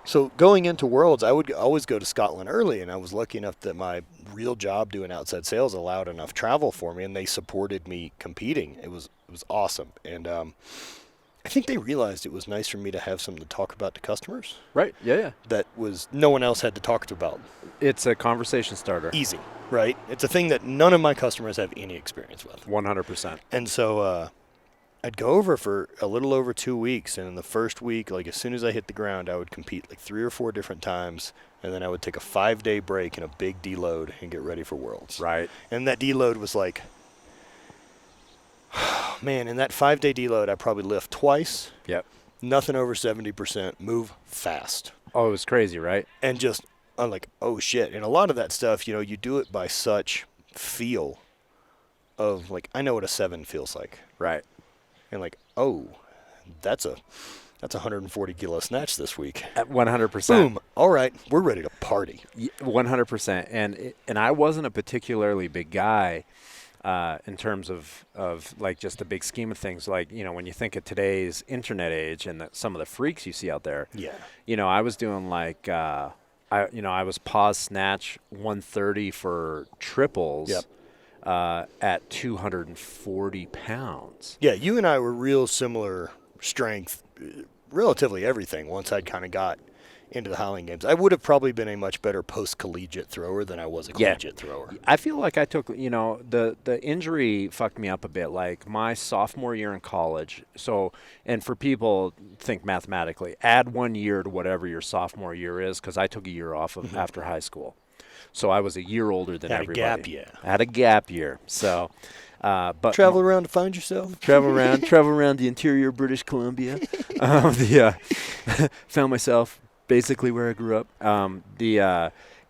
So going into Worlds, I would always go to Scotland early, and I was lucky enough that my real job doing outside sales allowed enough travel for me, and they supported me competing. It was awesome. And I think they realized it was nice for me to have something to talk about to customers. Right, yeah. That was no one else had to talk to about. It's a conversation starter. Easy, right? It's a thing that none of my customers have any experience with. 100%. And so I'd go over for a little over 2 weeks, and in the first week, like as soon as I hit the ground, I would compete like 3 or 4 different times, and then I would take a 5-day break and a big deload and get ready for Worlds. Right. And that deload was like, man, in that 5-day deload, I probably lift twice. Yep. Nothing over 70%. Move fast. Oh, it was crazy, right? And just, I'm like, oh shit. And a lot of that stuff, you do it by such feel of like, I know what a 7 feels like. Right. And like, oh, that's a 140 kilo snatch this week. At 100%. Boom. All right, we're ready to party. 100%. And I wasn't a particularly big guy. In terms of like just the big scheme of things, like, when you think of today's internet age and some of the freaks you see out there, I was doing like, I was pause snatch 130 for triples at 240 pounds. Yeah, you and I were real similar strength, relatively everything once I'd kind of got into the Highland Games. I would have probably been a much better post-collegiate thrower than I was a collegiate thrower. I feel like I took, the injury fucked me up a bit. Like my sophomore year in college. So, and for people think mathematically, add 1 year to whatever your sophomore year is, because I took a year off of after high school. So I was a year older than everybody. Had a gap year. I had a gap year. So But travel around to find yourself. travel around the interior of British Columbia. Found myself basically where I grew up.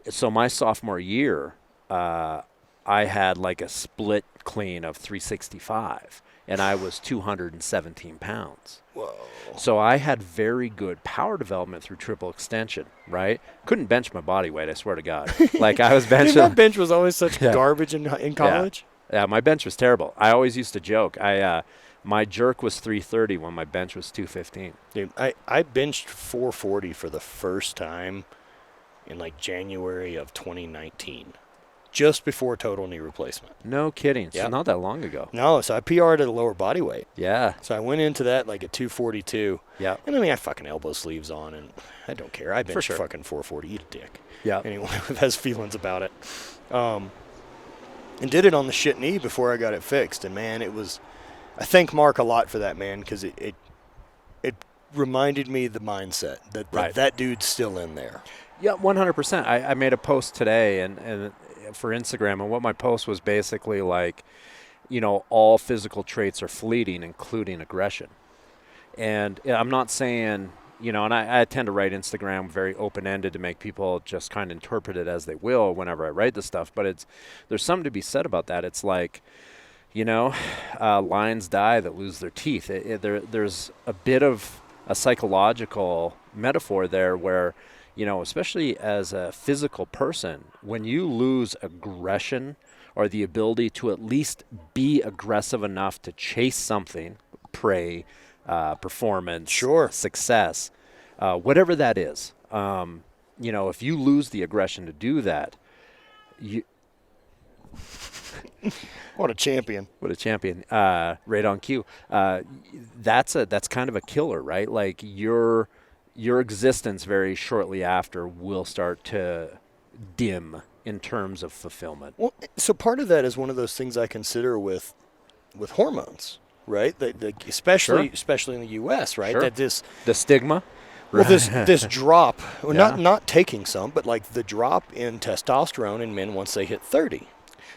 So my sophomore year, I had like a split clean of 365, and I was 217 pounds. Whoa. So I had very good power development through triple extension, right? Couldn't bench my body weight, I swear to God. Like I was benching. Dude, my bench was always such garbage in college. Yeah, my bench was terrible. I always used to joke. My jerk was 330 when my bench was 215. Dude, I benched 440 for the first time in like January of 2019, just before total knee replacement. No kidding. Yeah. So not that long ago. No, so I PR'd at a lower body weight. Yeah. So I went into that like at 242. Yeah. And I mean, I fucking elbow sleeves on, and I don't care. I benched sure. fucking 440. Eat a dick. Yeah. Anyone who has feelings about it. And did it on the shit knee before I got it fixed. And man, it was, I thank Mark a lot for that, man, because it reminded me the mindset that dude's still in there. Yeah, 100%. I made a post today and for Instagram, and what my post was basically like, all physical traits are fleeting, including aggression. And I'm not saying, and I tend to write Instagram very open-ended to make people just kind of interpret it as they will whenever I write this stuff. But there's something to be said about that. It's like, lions die that lose their teeth. There's a bit of a psychological metaphor there where, especially as a physical person, when you lose aggression or the ability to at least be aggressive enough to chase something, prey, performance, success, whatever that is, if you lose the aggression to do that, What a champion. What a champion. Right on cue. That's kind of a killer, right? Like your existence very shortly after will start to dim in terms of fulfillment. Well, so part of that is one of those things I consider with hormones, right? Especially in the U.S., right? Sure. That the stigma. Well, this drop, well, Yeah. not taking some, but like the drop in testosterone in men once they hit 30.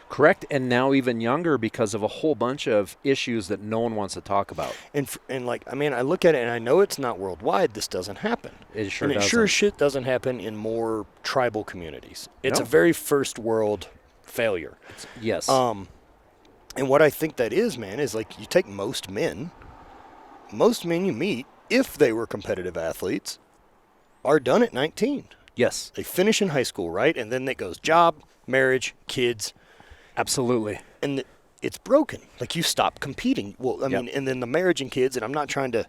Correct, and now even younger because of a whole bunch of issues that no one wants to talk about. And I look at it and I know it's not worldwide. This doesn't happen. It sure and it doesn't. sure as shit doesn't happen in more tribal communities. It's No. a very first world failure. Yes. And what I think that is, man, is like you take most men you meet, if they were competitive athletes, are done at 19. Yes. They finish in high school, right? And then it goes job, marriage, kids. Absolutely. And it's broken. Like you stop competing. Well, I mean, and then the marriage and kids, and I'm not trying to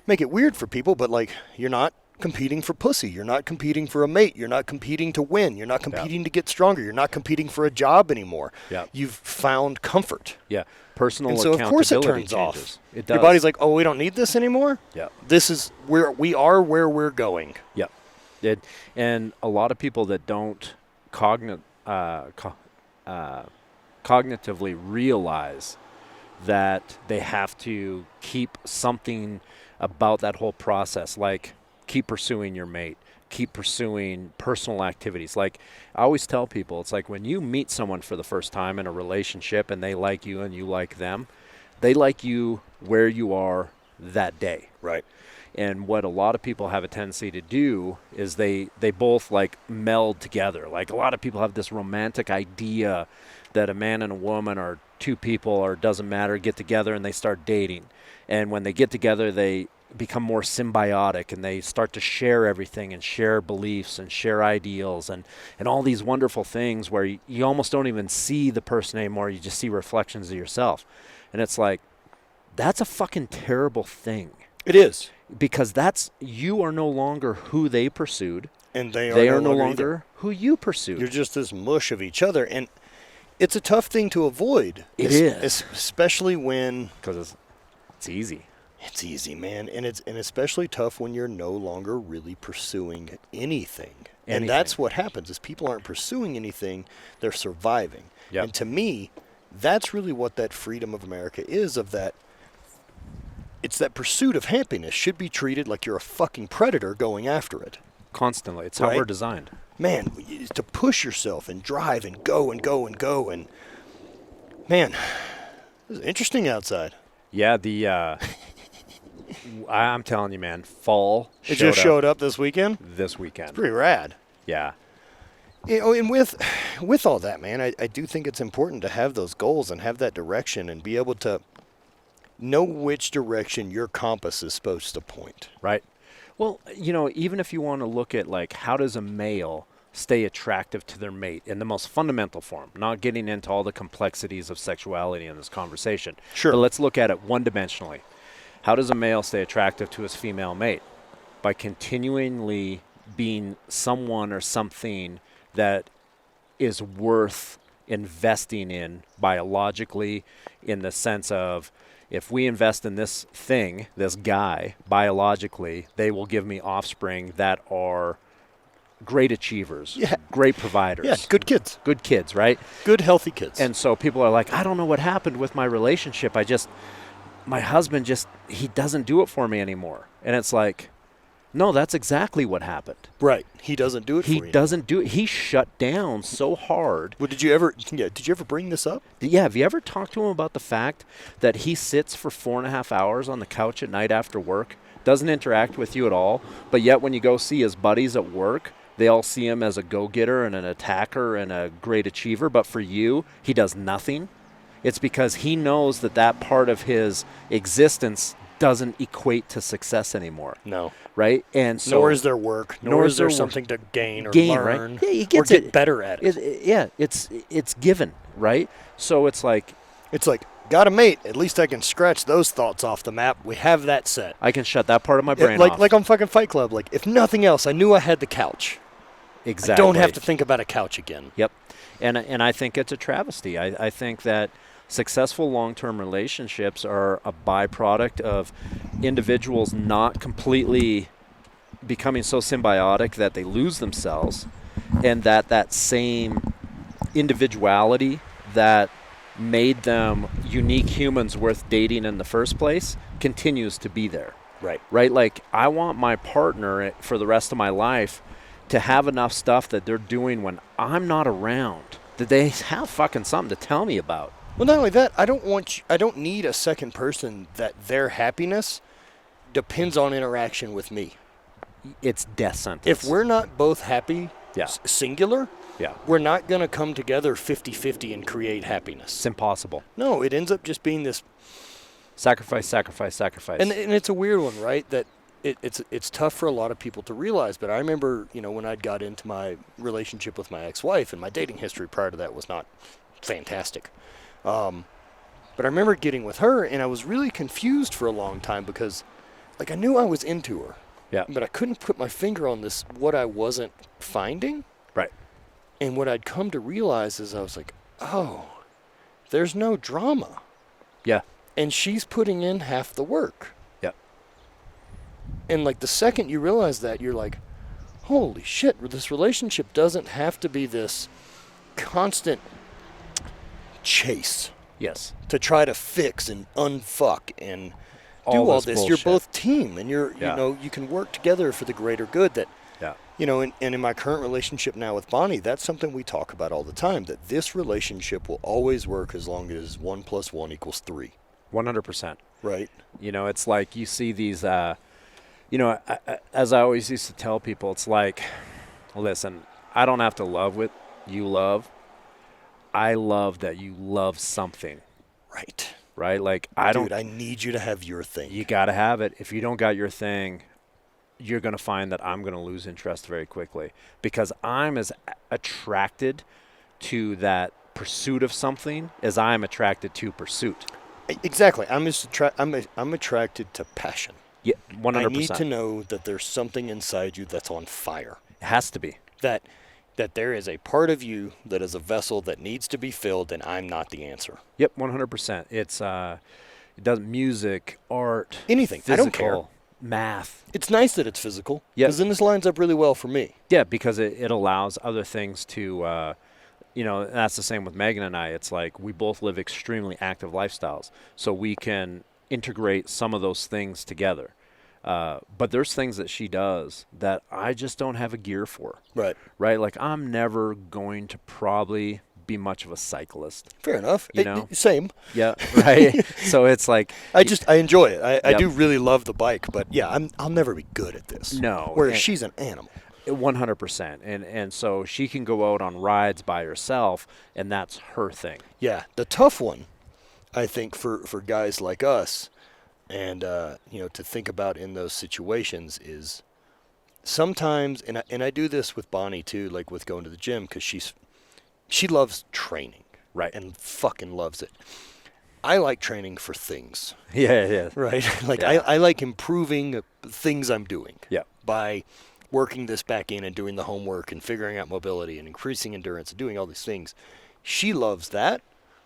make it weird for people, but like you're not competing for pussy. You're not competing for a mate. You're not competing to win. You're not competing to get stronger. You're not competing for a job anymore. Yeah. You've found comfort. Yeah. Personal And so of course it turns changes. off. It does. Your body's like, oh, we don't need this anymore? Yeah. This is where we are, where we're going. Yeah. And a lot of people that don't cognitively realize that they have to keep something about that whole process, like keep pursuing your mate, keep pursuing personal activities. Like I always tell people, it's like when you meet someone for the first time in a relationship and they like you and you like them, they like you where you are that day. Right. And what a lot of people have a tendency to do is they both like meld together. Like a lot of people have this romantic idea that a man and a woman or two people or doesn't matter get together and they start dating. And when they get together, they become more symbiotic and they start to share everything and share beliefs and share ideals and all these wonderful things where you almost don't even see the person anymore. You just see reflections of yourself. And it's like, that's a fucking terrible thing. It is. Because you are no longer who they pursued. And they are no longer who you pursued. You're just this mush of each other. And it's a tough thing to avoid. It is. Especially when... Because it's easy. It's easy, man. And especially tough when you're no longer really pursuing anything. And that's what happens is people aren't pursuing anything. They're surviving. Yep. And to me, that's really what that freedom of America is, of that. It's that pursuit of happiness should be treated like you're a fucking predator going after it. Constantly. It's how we're designed. Man, to push yourself and drive and go and go and go. And, man, It's interesting outside. Yeah, I'm telling you, man, fall showed up this weekend? This weekend. It's pretty rad. Yeah. And with all that, man, I do think it's important to have those goals and have that direction and be able to know which direction your compass is supposed to point. Right. Well, even if you want to look at, like, how does a male stay attractive to their mate in the most fundamental form, not getting into all the complexities of sexuality in this conversation. Sure. But let's look at it one-dimensionally. How does a male stay attractive to his female mate? By continually being someone or something that is worth investing in biologically, in the sense of, if we invest in this thing, this guy, biologically, they will give me offspring that are great achievers, great providers. Yeah, good kids. Good kids, right? Good, healthy kids. And so people are like, I don't know what happened with my relationship. My husband he doesn't do it for me anymore. And it's like, no, that's exactly what happened. Right. He doesn't do it for you. He doesn't do it. He shut down so hard. Well, did you ever bring this up? Yeah. Have you ever talked to him about the fact that he sits for 4.5 hours on the couch at night after work, doesn't interact with you at all, but yet when you go see his buddies at work, they all see him as a go-getter and an attacker and a great achiever, but for you, he does nothing? It's because he knows that part of his existence doesn't equate to success anymore. No. Right? And so nor is there work, nor is there something to gain or learn, right? Yeah, he gets or get better at it. It's given, right? So it's like, got a mate, at least I can scratch those thoughts off the map. We have that set. I can shut that part of my brain off. Like on fucking Fight Club. Like, if nothing else, I knew I had the couch. Exactly. I don't have to think about a couch again. Yep. And I think it's a travesty. I think that successful long-term relationships are a byproduct of individuals not completely becoming so symbiotic that they lose themselves, and that same individuality that made them unique humans worth dating in the first place continues to be there. Right? Like, I want my partner for the rest of my life to have enough stuff that they're doing when I'm not around, that they have fucking something to tell me about. Well, not only that, I don't need a second person that their happiness depends on interaction with me. It's death sentence. If we're not both happy, singular, we're not going to come together 50-50 and create happiness. It's impossible. No, it ends up just being this sacrifice. And it's a weird one, right? That it's tough for a lot of people to realize. But I remember, when I got into my relationship with my ex-wife, and my dating history prior to that was not fantastic. But I remember getting with her, and I was really confused for a long time because, like, I knew I was into her. Yeah. But I couldn't put my finger on what I wasn't finding. Right. And what I'd come to realize is I was like, oh, there's no drama. Yeah. And she's putting in half the work. Yeah. And, like, the second you realize that, you're like, holy shit, this relationship doesn't have to be this constant chase. Yes. To try to fix and unfuck and do all this. Bullshit. You're both team, and you can work together for the greater good. That, and in my current relationship now with Bonnie, that's something we talk about all the time, that this relationship will always work as long as 1 + 1 = 3. 100%. Right. It's like you see these, as I always used to tell people, it's like, listen, I don't have to love what you love. I love that you love something. Right? Like, I need you to have your thing. You got to have it. If you don't got your thing, you're going to find that I'm going to lose interest very quickly, because I'm as attracted to that pursuit of something as I'm attracted to pursuit. Exactly. I'm attracted to passion. Yeah, 100%. I need to know that there's something inside you that's on fire. It has to be. That there is a part of you that is a vessel that needs to be filled, and I'm not the answer. Yep, 100%. It's it does music, art, anything. Physical, I don't care. Math. It's nice that it's physical, because then this lines up really well for me. Yeah, because it allows other things to, that's the same with Megan and I. It's like we both live extremely active lifestyles, so we can integrate some of those things together. But there's things that she does that I just don't have a gear for. Right. Right? Like, I'm never going to probably be much of a cyclist. Fair enough. You know? Same. Yeah, right. So it's like I enjoy it. I do really love the bike, but yeah, I'll never be good at this. No. Whereas she's an animal. 100%. And so she can go out on rides by herself, and that's her thing. Yeah, the tough one, I think, for guys like us, and to think about in those situations is sometimes, and I do this with Bonnie too, like with going to the gym, because she loves training, right, and fucking loves it. I like training for things. Yeah. Right, like yeah. I like improving things I'm doing. Yeah. By working this back in and doing the homework and figuring out mobility and increasing endurance and doing all these things. She loves that,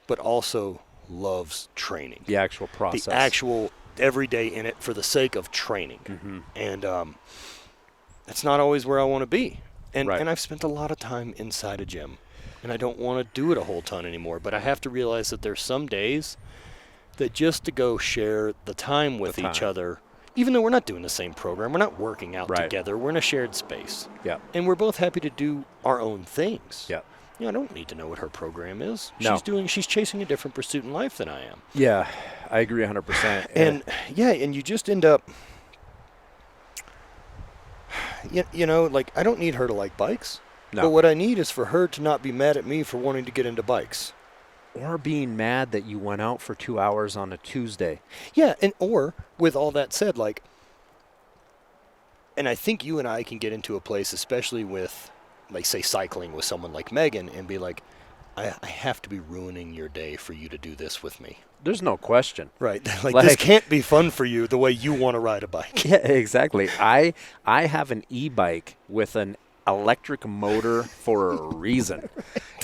but also loves training. The actual process. The actual every day in it for the sake of training. Mm-hmm. And that's not always where I want to be. And right. and I've spent a lot of time inside a gym, and I don't want to do it a whole ton anymore. But I have to realize that there's some days that just to go share the time with each other, even though we're not doing the same program, we're not working out together, we're in a shared space. Yeah. And we're both happy to do our own things. Yeah. I don't need to know what her program is. No. She's chasing a different pursuit in life than I am. Yeah, I agree 100%. And you just end up, like I don't need her to like bikes. No. But what I need is for her to not be mad at me for wanting to get into bikes. Or being mad that you went out for 2 hours on a Tuesday. Yeah, or with all that said, like, and I think you and I can get into a place, especially with, like, say, cycling with someone like Megan, and be like, I have to be ruining your day for you to do this with me. There's no question. Right. Like this can't be fun for you the way you want to ride a bike. Yeah, exactly. I have an e-bike with an electric motor for a reason.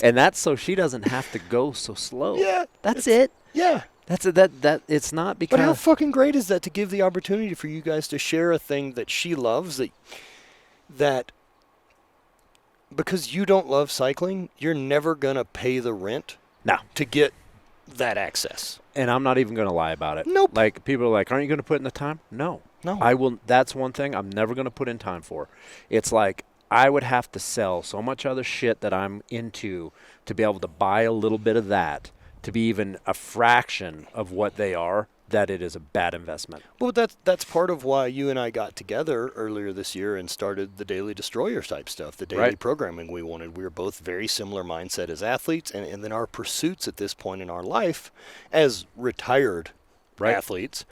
And that's so she doesn't have to go so slow. Yeah. That's it. Yeah. That's it. That it's not because. But how fucking great is that to give the opportunity for you guys to share a thing that she loves, that because you don't love cycling, you're never going to pay the rent to get that access. And I'm not even going to lie about it. Nope. Like, people are like, aren't you going to put in the time? No. I will. That's one thing I'm never going to put in time for. It's like, I would have to sell so much other shit that I'm into to be able to buy a little bit of that, to be even a fraction of what they are, that it is a bad investment. Well, that's part of why you and I got together earlier this year and started the Daily Destroyer type stuff, the daily programming we wanted. We were both very similar mindset as athletes, and then our pursuits at this point in our life as retired athletes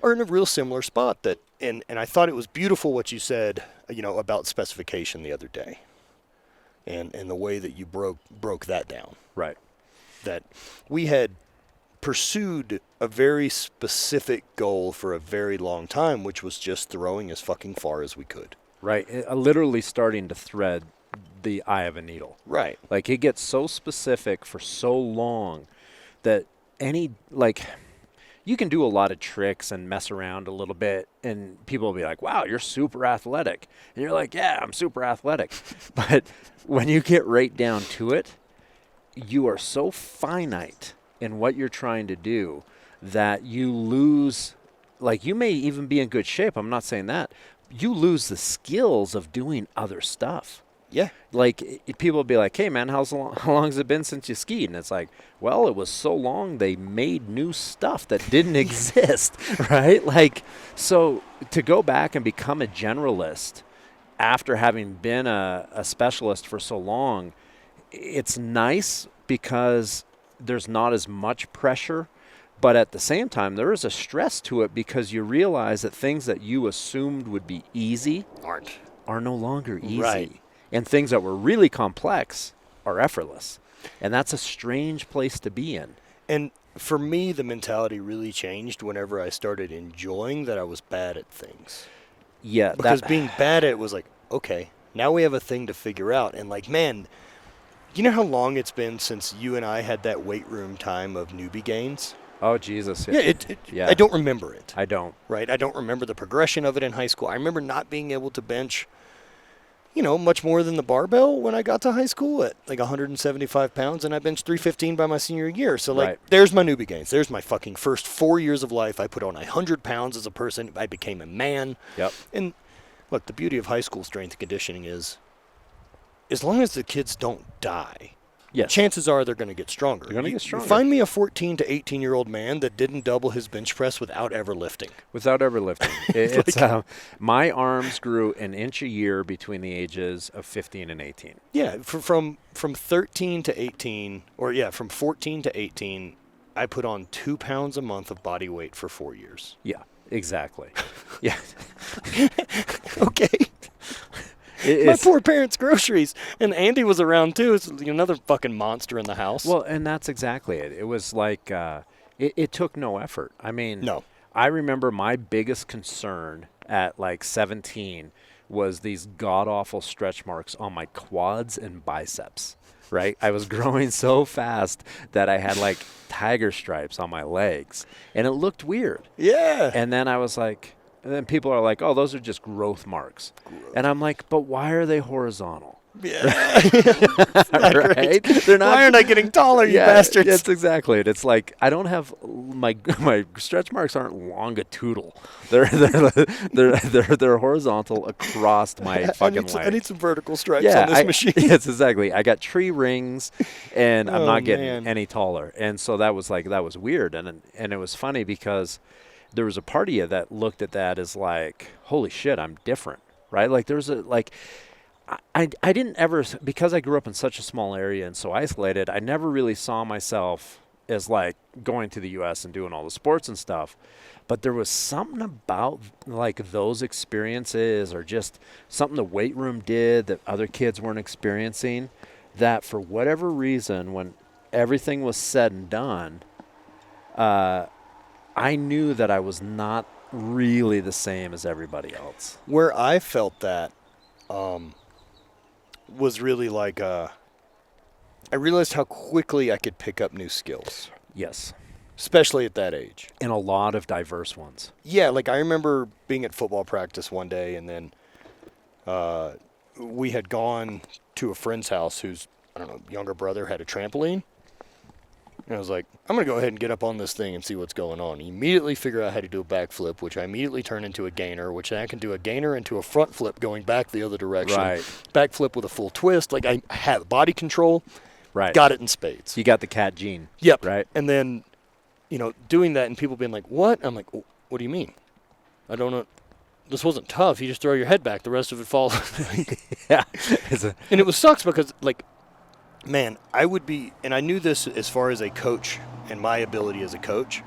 are in a real similar spot. And I thought it was beautiful what you said, about specification the other day, and the way that you broke that down. Right. That we had pursued a very specific goal for a very long time, which was just throwing as fucking far as we could. Right. Literally starting to thread the eye of a needle. Right. Like, it gets so specific for so long that you can do a lot of tricks and mess around a little bit, and people will be like, wow, you're super athletic. And you're like, yeah, I'm super athletic. But when you get right down to it, you are so finite in what you're trying to do that you lose, like, you may even be in good shape. I'm not saying that. You lose the skills of doing other stuff. Yeah. Like, people will be like, hey, man, how long has it been since you skied? And it's like, well, it was so long they made new stuff that didn't exist, right? Like, so to go back and become a generalist after having been a specialist for so long, it's nice because there's not as much pressure. But at the same time, there is a stress to it because you realize that things that you assumed would be easy are no longer easy. Right. And things that were really complex are effortless. And that's a strange place to be in. And for me, the mentality really changed whenever I started enjoying that I was bad at things. Yeah. Because being bad at it was like, okay, now we have a thing to figure out. And like, man, you know how long it's been since you and I had that weight room time of newbie gains? Oh, Jesus. Yeah, I don't remember it. I don't. Right? I don't remember the progression of it in high school. I remember not being able to bench, much more than the barbell when I got to high school at like 175 pounds, and I benched 315 by my senior year. So, like, there's my newbie gains. There's my fucking first 4 years of life. I put on 100 pounds as a person. I became a man. Yep. And, look, the beauty of high school strength and conditioning is as long as the kids don't die, Yes. chances are they're going to get stronger. They're going to get stronger. Find me a 14 to 18-year-old man that didn't double his bench press without ever lifting. My arms grew an inch a year between the ages of 15 and 18. Yeah, from 13 to 18, from 14 to 18, I put on 2 pounds a month of body weight for 4 years. Yeah, exactly. Yeah. Okay. My poor parents' groceries. And Andy was around, too. It's another fucking monster in the house. Well, and that's exactly it. It was like it took no effort. I mean, no. I remember my biggest concern at like 17 was these god-awful stretch marks on my quads and biceps, right? I was growing so fast that I had like tiger stripes on my legs, and it looked weird. Yeah. And then I was like... And then people are like, oh, those are just growth marks. And I'm like, but why are they horizontal? Yeah. Right? They're not. Why aren't I getting taller, you bastards? That's exactly it. It's like I don't have my stretch marks aren't longitudinal. They're horizontal across my fucking leg. I need some vertical stripes on this machine. Yes, exactly. I got tree rings, and I'm not getting any taller. And so that was weird, and it was funny because there was a part of you that looked at that as like, holy shit, I'm different, right? Like there's I didn't ever, because I grew up in such a small area and so isolated, I never really saw myself as like going to the U.S. and doing all the sports and stuff. But there was something about like those experiences or just something the weight room did that other kids weren't experiencing, that for whatever reason, when everything was said and done, I knew that I was not really the same as everybody else. Where I felt that was really like I realized how quickly I could pick up new skills. Yes. Especially at that age. And a lot of diverse ones. Yeah, like I remember being at football practice one day, and then we had gone to a friend's house whose, younger brother had a trampoline. And I was like, I'm going to go ahead and get up on this thing and see what's going on. Immediately figure out how to do a backflip, which I immediately turn into a gainer, which I can do a gainer into a front flip going back the other direction. Right. Backflip with a full twist. Like I had body control. Right. Got it in spades. You got the cat gene. Yep. Right. And then, doing that and people being like, what? I'm like, what do you mean? I don't know. This wasn't tough. You just throw your head back. The rest of it falls. Yeah. And it sucks because, like, man, I would be, and I knew this as far as a coach and my ability as a coach,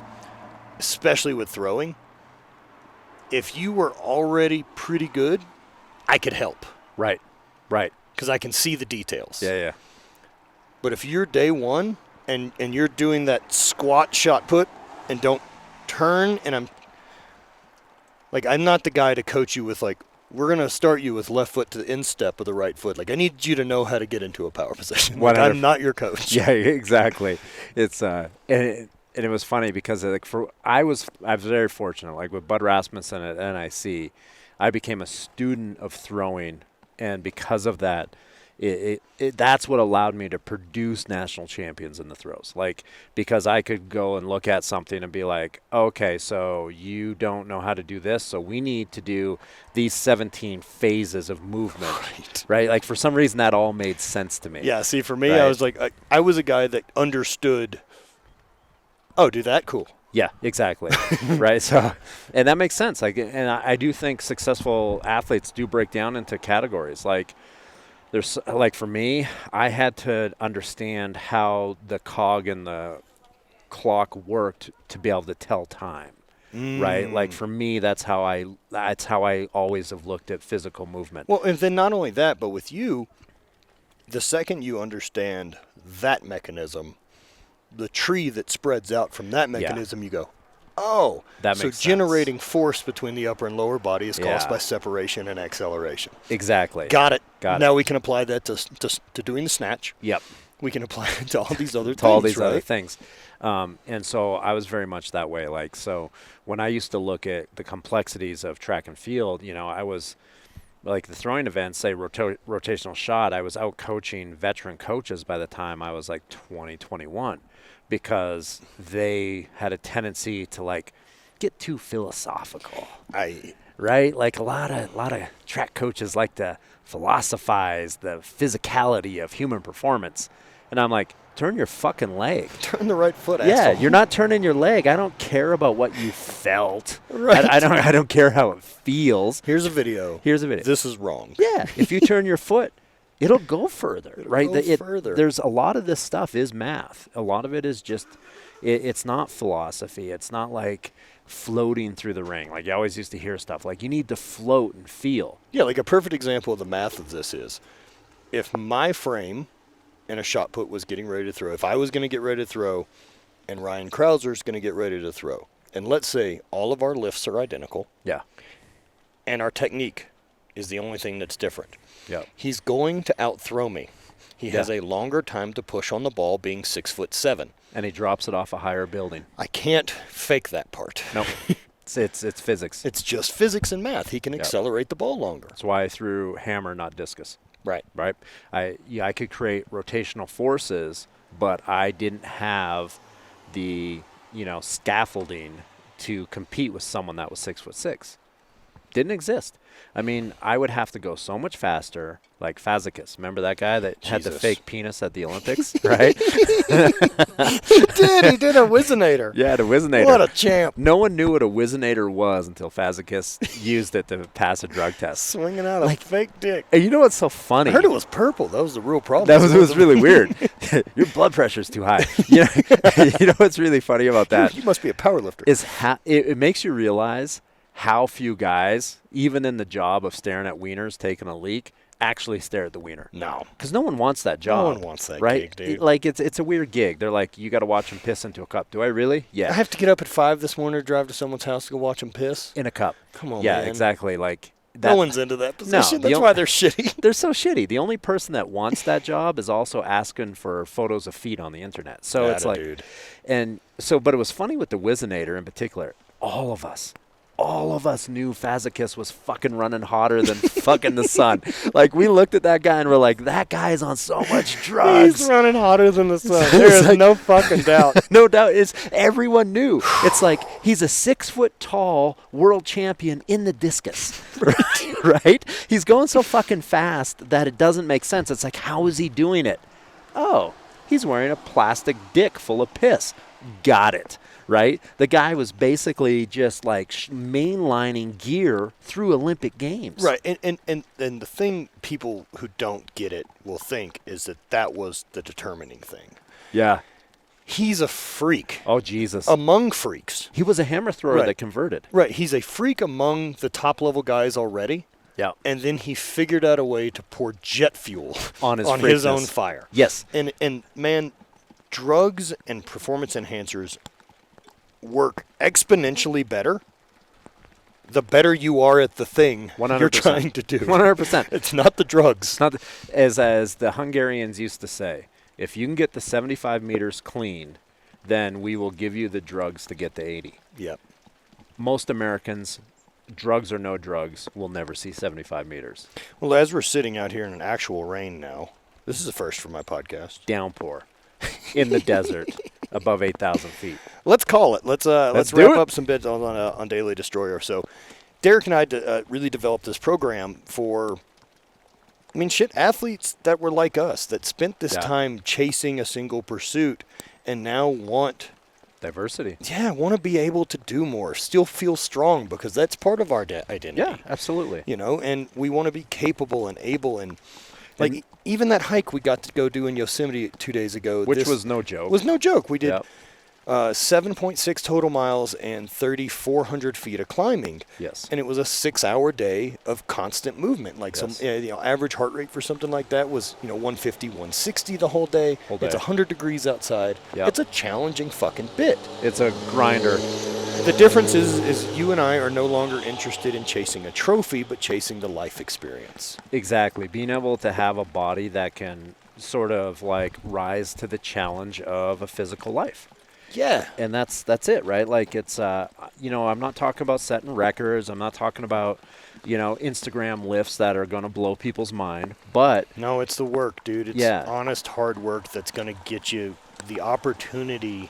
especially with throwing. If you were already pretty good, I could help. Right. Right. Because I can see the details. Yeah. But if you're day one and you're doing that squat shot put and don't turn, and I'm not the guy to coach you with like, we're going to start you with left foot to the instep of the right foot. Like, I need you to know how to get into a power position. Like, I'm not your coach. Yeah, exactly. It's and it was funny because I was very fortunate. Like with Bud Rasmussen at NIC, I became a student of throwing, and because of that, that's what allowed me to produce national champions in the throws. Like, because I could go and look at something and be like, okay, so you don't know how to do this, so we need to do these 17 phases of movement, right? Like, for some reason, that all made sense to me. Yeah, see, for me, right? I was like, I was a guy that understood, oh, do that? Cool. Yeah, exactly. Right. So, and that makes sense. Like, and I do think successful athletes do break down into categories. Like, there's like for me, I had to understand how the cog and the clock worked to be able to tell time. Right. Like for me, that's how I always have looked at physical movement. Well, and then not only that, but with you, the second you understand that mechanism, the tree that spreads out from that mechanism, you go, oh, that so makes generating force between the upper and lower body is caused Yeah. by separation and acceleration. Exactly. Got it. Got now it. we can apply that to doing the snatch. Yep. We can apply it to all these other To things, all these right? other things. And so I was very much that way. Like, so when I used to look at the complexities of track and field, you know, I was like the throwing events, say rotational shot, I was out coaching veteran coaches by the time I was like 20, 21, because they had a tendency to like get too philosophical. Right? Like a lot of track coaches like to philosophize the physicality of human performance. And And I'm like, turn your fucking leg. Turn the right foot, Yeah, asshole. you're not turning your leg. I don't care about what you felt. Right. I don't care how it feels. Here's a video. This is wrong. Yeah, if you turn your foot, it'll go further, right? Go further. There's a lot of this stuff is math. A lot of it is just, it's not philosophy. It's not like floating through the ring. Like you always used to hear stuff like you need to float and feel. Yeah, like a perfect example of the math of this is if my frame and a shot put was getting ready to throw, if I was going to get ready to throw and Ryan Krauser's going to get ready to throw, and let's say all of our lifts are identical. Yeah. And our technique is the only thing that's different. Yeah. He's going to outthrow me. He has a longer time to push on the ball being 6'7". And he drops it off a higher building. I can't fake that part. Nope. It's physics. It's just physics and math. He can accelerate the ball longer. That's why I threw hammer, not discus. Right. Right. I could create rotational forces, but I didn't have the scaffolding to compete with someone that was 6'6". Didn't exist. I mean, I would have to go so much faster, like Fazicus. Remember that guy that had the fake penis at the Olympics, right? He did a Wizinator. Yeah, the Wizinator. What a champ. No one knew what a Wizinator was until Fazicus used it to pass a drug test. Swinging out a fake dick. And you know what's so funny? I heard it was purple. That was the real problem. It was really weird. Your blood pressure's too high. You know what's really funny about that? You must be a power lifter. Is it makes you realize how few guys, even in the job of staring at wieners taking a leak, actually stare at the wiener. No. Because no one wants that job. No one wants that right? gig, dude. It's a weird gig. They're like, you got to watch them piss into a cup. Do I really? Yeah. I have to get up at 5 this morning to drive to someone's house to go watch them piss. In a cup. Come on, yeah, man. exactly. Like no one's into that position. No, that's why they're shitty. They're so shitty. The only person that wants that job is also asking for photos of feet on the internet. So it's like, dude. And so, but it was funny with the Wizinator in particular. All of us knew Fazicus was fucking running hotter than fucking the sun. Like, we looked at that guy and we're like, that guy's on so much drugs. He's running hotter than the sun. There is no fucking doubt. No doubt. Everyone knew. It's like, he's a 6 foot tall world champion in the discus. Right? He's going so fucking fast that it doesn't make sense. It's like, how is he doing it? Oh, he's wearing a plastic dick full of piss. Got it. Right? The guy was basically just like mainlining gear through Olympic Games. Right. And the thing people who don't get it will think is that was the determining thing. Yeah. He's a freak. Oh, Jesus. Among freaks. He was a hammer thrower that converted. Right. He's a freak among the top level guys already. Yeah. And then he figured out a way to pour jet fuel on his own fire. Yes. And man, drugs and performance enhancers work exponentially better the better you are at the thing 100%. You're trying to do. 100%. It's not the drugs. It's not as the Hungarians used to say, if you can get the 75 meters clean, then we will give you the drugs to get the 80. Yep. Most Americans, drugs or no drugs, will never see 75 meters. Well, as we're sitting out here in an actual rain now, this is a first for my podcast. Downpour in the desert above 8,000 feet. Let's call it. Let's wrap up some bits on Daily Destroyer. So Derek and I really developed this program for, athletes that were like us, that spent this time chasing a single pursuit and now want diversity. Yeah, want to be able to do more, still feel strong, because that's part of our identity. Yeah, absolutely. And we want to be capable and able and even that hike we got to go do in Yosemite 2 days ago. Which was no joke. Was no joke. We did 7.6 total miles and 3,400 feet of climbing. Yes. And it was a 6-hour day of constant movement. Average heart rate for something like that was, 150, 160 the whole day. It's 100 degrees outside. Yep. It's a challenging fucking bit. It's a grinder. The difference is you and I are no longer interested in chasing a trophy, but chasing the life experience. Exactly. Being able to have a body that can sort of rise to the challenge of a physical life. Yeah. And that's it, right? It's, I'm not talking about setting records. I'm not talking about, Instagram lifts that are going to blow people's mind. But no, it's the work, dude. It's honest, hard work that's going to get you the opportunity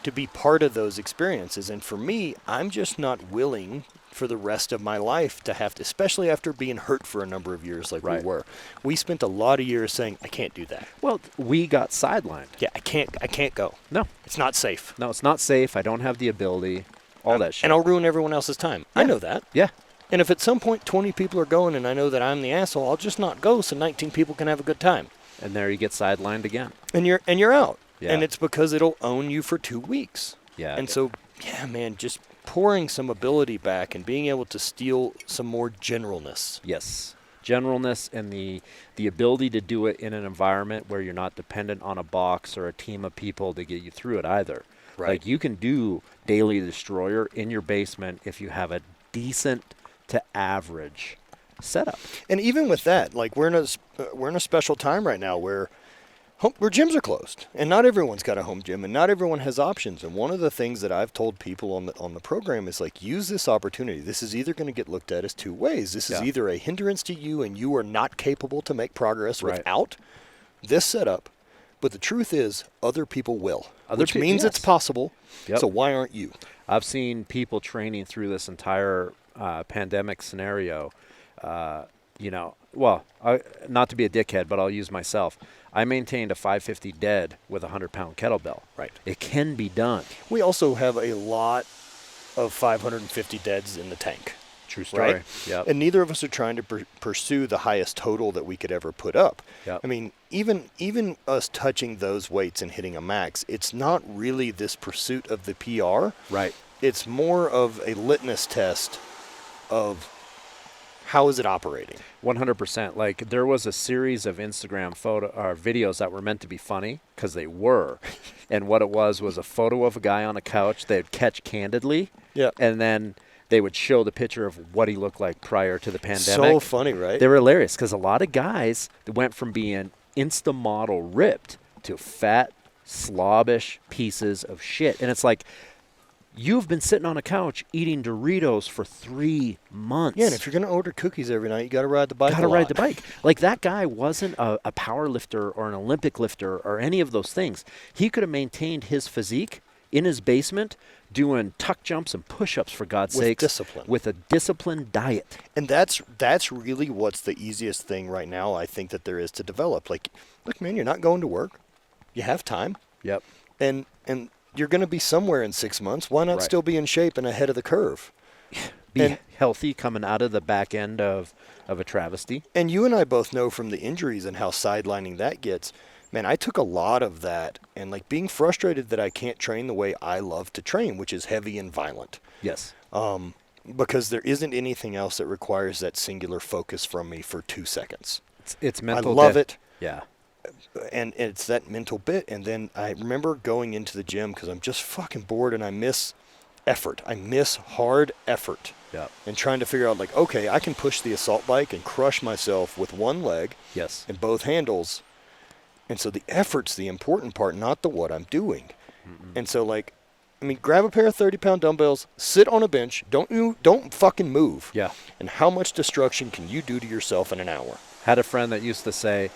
to be part of those experiences. And for me, I'm just not willing for the rest of my life to have to, especially after being hurt for a number of years like we were. We spent a lot of years saying, I can't do that. Well, we got sidelined. Yeah, I can't go. No. It's not safe. No, it's not safe. I don't have the ability. All that shit. And I'll ruin everyone else's time. Yeah. I know that. Yeah. And if at some point 20 people are going and I know that I'm the asshole, I'll just not go so 19 people can have a good time. And there you get sidelined again. And you're out. Yeah. And it's because it'll own you for 2 weeks. Yeah. And so, yeah, man, just pouring some ability back and being able to steal some more generalness. Yes. Generalness and the ability to do it in an environment where you're not dependent on a box or a team of people to get you through it either. Right. Like you can do Daily Destroyer in your basement if you have a decent to average setup. And even with that, like we're in a special time right now where gyms are closed, and not everyone's got a home gym, and not everyone has options. And one of the things that I've told people on the program is like, use this opportunity. This is either going to get looked at as 2 ways. This is either a hindrance to you, and you are not capable to make progress without this setup. But the truth is, other people will, which means it's possible. Yep. So why aren't you? I've seen people training through this entire pandemic scenario. Not to be a dickhead, but I'll use myself. I maintained a 550 dead with a 100-pound kettlebell. Right. It can be done. We also have a lot of 550 deads in the tank. True story. Right? Yep. And neither of us are trying to pursue the highest total that we could ever put up. Yep. I mean, even us touching those weights and hitting a max, it's not really this pursuit of the PR. Right. It's more of a litmus test of how is it operating. 100%. Like there was a series of Instagram videos that were meant to be funny because they were. And what it was a photo of a guy on a couch they'd catch candidly. Yeah. And then they would show the picture of what he looked like prior to the pandemic. So funny, right? They were hilarious because a lot of guys went from being Insta-model ripped to fat, slobbish pieces of shit. And it's like, you've been sitting on a couch eating Doritos for 3 months. Yeah, and if you're going to order cookies every night, you got to ride the bike. Got to ride the bike. Like that guy wasn't a power lifter or an Olympic lifter or any of those things. He could have maintained his physique in his basement doing tuck jumps and push-ups, for God's sakes. With discipline. With a disciplined diet. And that's really what's the easiest thing right now, I think, that there is to develop. Like, look, man, you're not going to work. You have time. Yep. And you're going to be somewhere in 6 months. Why not still be in shape and ahead of the curve? Be healthy coming out of the back end of a travesty. And you and I both know from the injuries and how sidelining that gets. Man, I took a lot of that and like being frustrated that I can't train the way I love to train, which is heavy and violent. Yes. Because there isn't anything else that requires that singular focus from me for 2 seconds. It's mental. I love it. Yeah. And it's that mental bit. And then I remember going into the gym because I'm just fucking bored and I miss effort. I miss hard effort. Yeah. And trying to figure out like, okay, I can push the assault bike and crush myself with one leg. Yes. And both handles. And so the effort's the important part, not the what I'm doing. Mm-mm. And so like, I mean, grab a pair of 30-pound dumbbells, sit on a bench, don't fucking move. Yeah. And how much destruction can you do to yourself in an hour? Had a friend that used to say,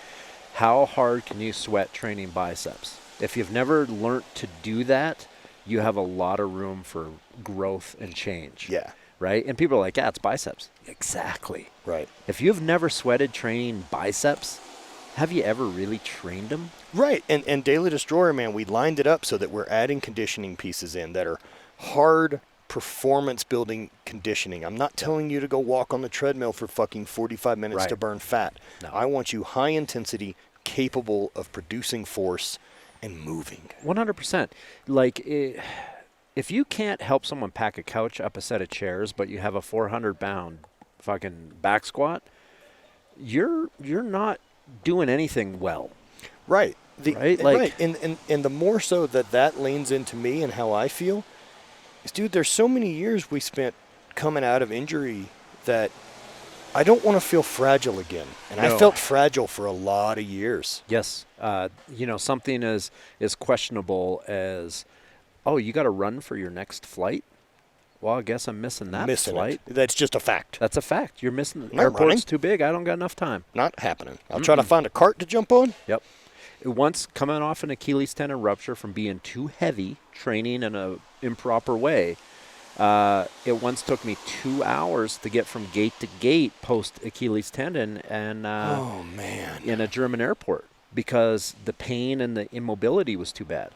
how hard can you sweat training biceps? If you've never learned to do that, you have a lot of room for growth and change. Yeah. Right? And people are like, yeah, it's biceps. Exactly. Right. If you've never sweated training biceps, have you ever really trained them? Right. And Daily Destroyer, man, we lined it up so that we're adding conditioning pieces in that are hard performance building conditioning. I'm not telling you to go walk on the treadmill for fucking 45 minutes to burn fat. No. I want you high intensity, capable of producing force and moving. 100%. Like, if you can't help someone pack a couch up a set of chairs, but you have a 400-pound fucking back squat, you're not doing anything well. Right. Right. And the more so that leans into me and how I feel is, dude, there's so many years we spent coming out of injury that I don't want to feel fragile again. And I felt fragile for a lot of years. Yes. Something as questionable as, oh, you got to run for your next flight? Well, I guess I'm missing that flight. That's just a fact. That's a fact. You're missing. The airport's too big. I don't got enough time. Not happening. I'll try to find a cart to jump on. Yep. Once coming off an Achilles tendon rupture from being too heavy, training in an improper way, It once took me 2 hours to get from gate to gate post Achilles tendon and oh man, in a German airport because the pain and the immobility was too bad.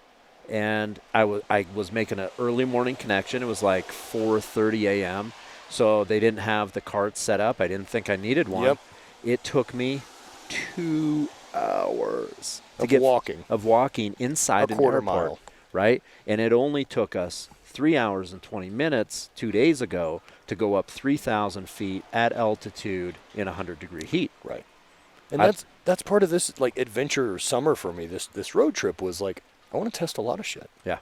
And I was making an early morning connection. It was like 4:30 a.m. So they didn't have the cart set up. I didn't think I needed one. Yep. It took me 2 hours of walking inside an quarter airport, mile, right? And it only took us 3 hours and 20 minutes 2 days ago to go up 3,000 feet at altitude in 100-degree heat. Right. And that's part of this like adventure summer for me. This road trip was like, I want to test a lot of shit. Yeah,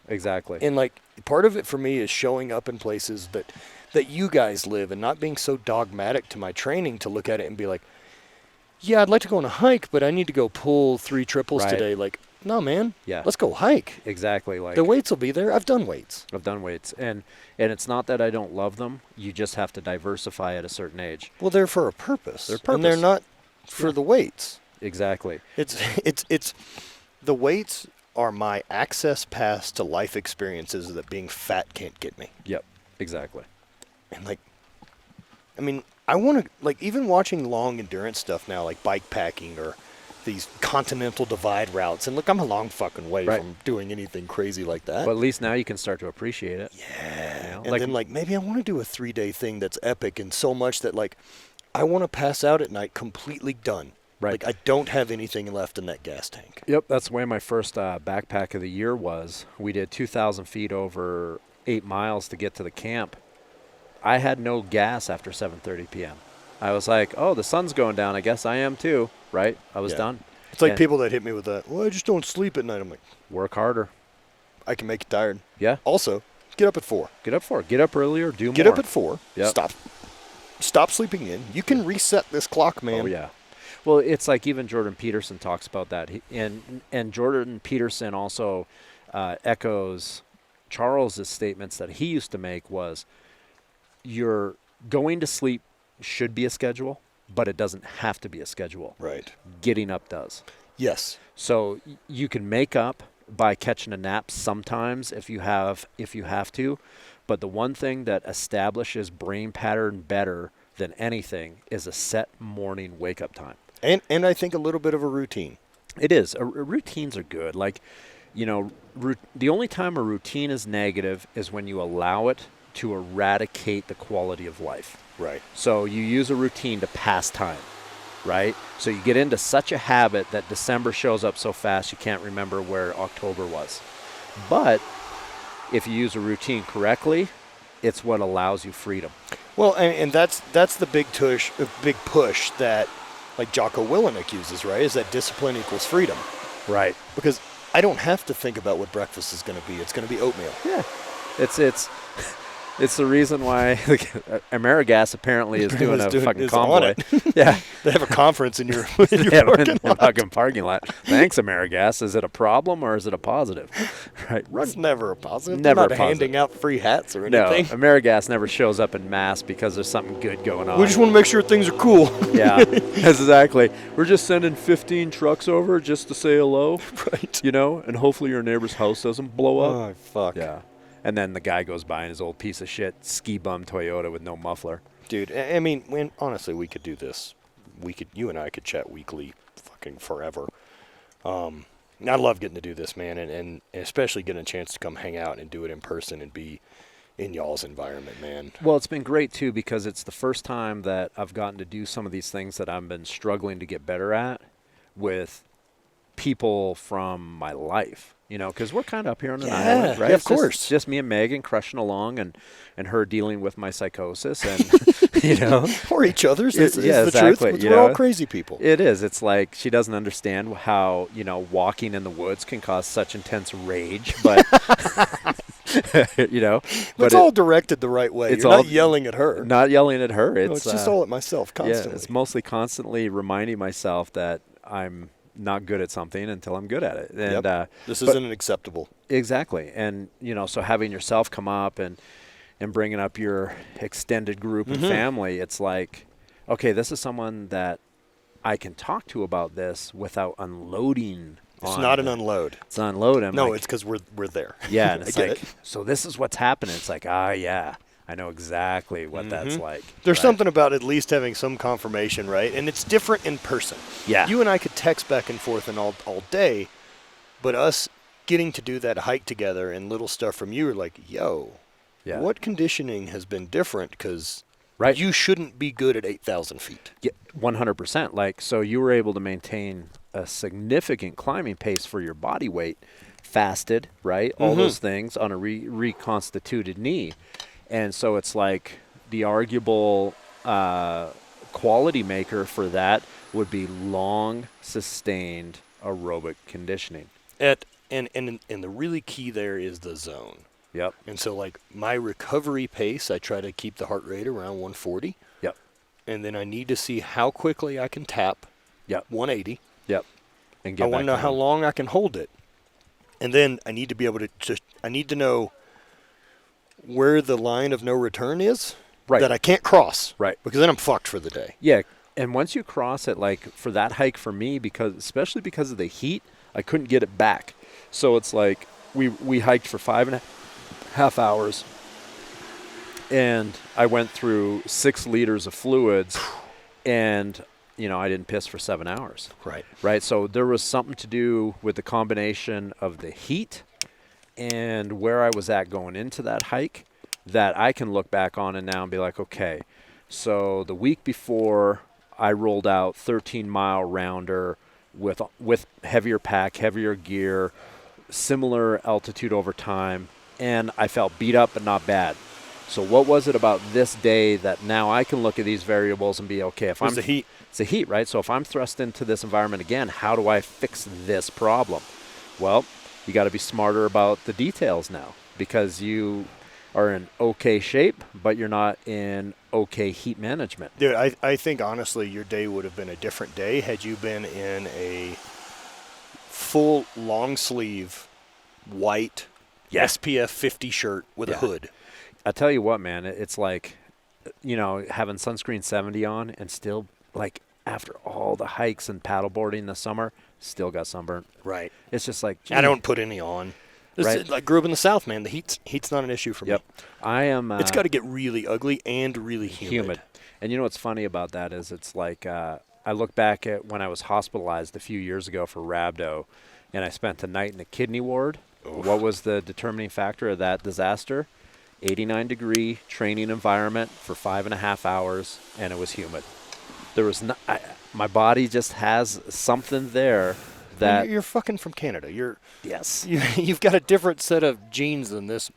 exactly. And like part of it for me is showing up in places that you guys live and not being so dogmatic to my training to look at it and be like, yeah, I'd like to go on a hike, but I need to go pull 3 triples today. Like, no, man. Yeah. Let's go hike. Exactly. Like the weights will be there. I've done weights. And it's not that I don't love them. You just have to diversify at a certain age. Well, they're for a purpose. And they're not for the weights. Exactly. It's the weights are my access pass to life experiences that being fat can't get me. Yep. Exactly. And like, I mean, I want to, like, even watching long endurance stuff now, like bike packing or these continental divide routes. And look, I'm a long fucking way from doing anything crazy like that. But at least now you can start to appreciate it. Yeah. You know? And then, like, maybe I want to do a 3-day thing that's epic and so much that, like, I want to pass out at night completely done. Right. Like, I don't have anything left in that gas tank. Yep. That's the way my first backpack of the year was. We did 2,000 feet over 8 miles to get to the camp. I had no gas after 7:30 p.m. I was like, oh, the sun's going down. I guess I am too, right? I was done. It's like people that hit me with that, well, I just don't sleep at night. I'm like, work harder. I can make you tired. Yeah. Also, get up at 4. Get up earlier, do more. Get up at 4. Yep. Stop sleeping in. You can reset this clock, man. Oh, yeah. Well, it's like even Jordan Peterson talks about that. And Jordan Peterson also echoes Charles's statements that he used to make was, you're going to sleep should be a schedule, but it doesn't have to be a schedule. Right. Getting up does. Yes. So you can make up by catching a nap sometimes if you have to, but the one thing that establishes brain pattern better than anything is a set morning wake up time. And I think a little bit of a routine. It is. Routines are good. Like, you know, the only time a routine is negative is when you allow it to eradicate the quality of life. Right. So you use a routine to pass time, right? So you get into such a habit that December shows up so fast you can't remember where October was. But if you use a routine correctly, it's what allows you freedom. Well, and that's the big push that like Jocko Willenick uses, right? Is that discipline equals freedom. Right. Because I don't have to think about what breakfast is going to be. It's going to be oatmeal. Yeah. It's the reason why AmeriGas apparently is doing a fucking convoy. Yeah. They have a conference in your fucking parking lot. Thanks, AmeriGas. Is it a problem or is it a positive? Right. It's never a positive. Never They're not handing out free hats or anything. No, AmeriGas never shows up in mass because there's something good going on. We just want to make sure things are cool. Yeah, that's exactly. We're just sending 15 trucks over just to say hello. Right. You know, and hopefully your neighbor's house doesn't blow up. Oh, fuck. Yeah. And then the guy goes by in his old piece of shit ski bum Toyota with no muffler. Dude, I mean, honestly, we could do this. You and I could chat weekly fucking forever. I love getting to do this, man, and especially getting a chance to come hang out and do it in person and be in y'all's environment, man. Well, it's been great, too, because it's the first time that I've gotten to do some of these things that I've been struggling to get better at with people from my life. You know, because we're kind of up here on an island, right? Yeah, of course. Just me and Megan crushing along and her dealing with my psychosis and, you know. Or each other's. It's the exactly. truth. We're all crazy people. It is. It's like she doesn't understand how, you know, walking in the woods can cause such intense rage. But, you know. But it's all directed the right way. You're not yelling at her. Not yelling at her. It's just all at myself constantly. Yeah, it's mostly constantly reminding myself that I'm not good at something until I'm good at it. And this isn't acceptable. Exactly. And, you know, so having yourself come up and bringing up your extended group and family, it's like, okay, this is someone that I can talk to about this without unloading It's not an unload. It's an unload. I'm no, like, it's because we're there. Yeah, and it's I get like, it. so this is what's happening. It's like, yeah, I know exactly what that's like. There's something about at least having some confirmation, right? And it's different in person. Yeah. You and I could text back and forth and all day, but us getting to do that hike together and little stuff from you are like, yo, what conditioning has been different? Because you shouldn't be good at 8,000 feet. Yeah, 100%. Like, so you were able to maintain a significant climbing pace for your body weight, fasted, right? All those things on a reconstituted knee. And so it's like the arguable quality maker for that would be long, sustained aerobic conditioning. And the really key there is the zone. Yep. And so, like, my recovery pace, I try to keep the heart rate around 140. Yep. And then I need to see how quickly I can tap 180. Yep. And I want to know how long I can hold it. And then I need to be able to I need to know where the line of no return is that I can't cross. Right. Because then I'm fucked for the day. Yeah. And once you cross it, like for that hike for me, especially because of the heat, I couldn't get it back. So it's like we hiked for 5.5 hours, and I went through 6 liters of fluids, and I didn't piss for 7 hours. Right. So there was something to do with the combination of the heat and where I was at going into that hike that I can look back on and now and be like, okay, so the week before I rolled out 13-mile rounder with heavier pack, heavier gear, similar altitude over time, and I felt beat up but not bad. So what was it about this day that now I can look at these variables and be okay? It's the heat. It's the heat, right? So if I'm thrust into this environment again, how do I fix this problem? Well, you got to be smarter about the details now because you are in okay shape, but you're not in okay heat management. Dude, I think honestly your day would have been a different day had you been in a full long sleeve white SPF 50 shirt with a hood. I tell you what, man, it's like, having sunscreen 70 on and still, like, after all the hikes and paddleboarding this summer, still got sunburnt. Right. It's just like, I don't put any on. I grew up in the South, man. The heat's not an issue for me. I am. It's got to get really ugly and really humid. And you know what's funny about that is it's like I look back at when I was hospitalized a few years ago for rhabdo, and I spent a night in the kidney ward. Oof. What was the determining factor of that disaster? 89-degree training environment for 5.5 hours, and it was humid. There was my body just has something there that you're fucking from Canada. You've got a different set of genes than this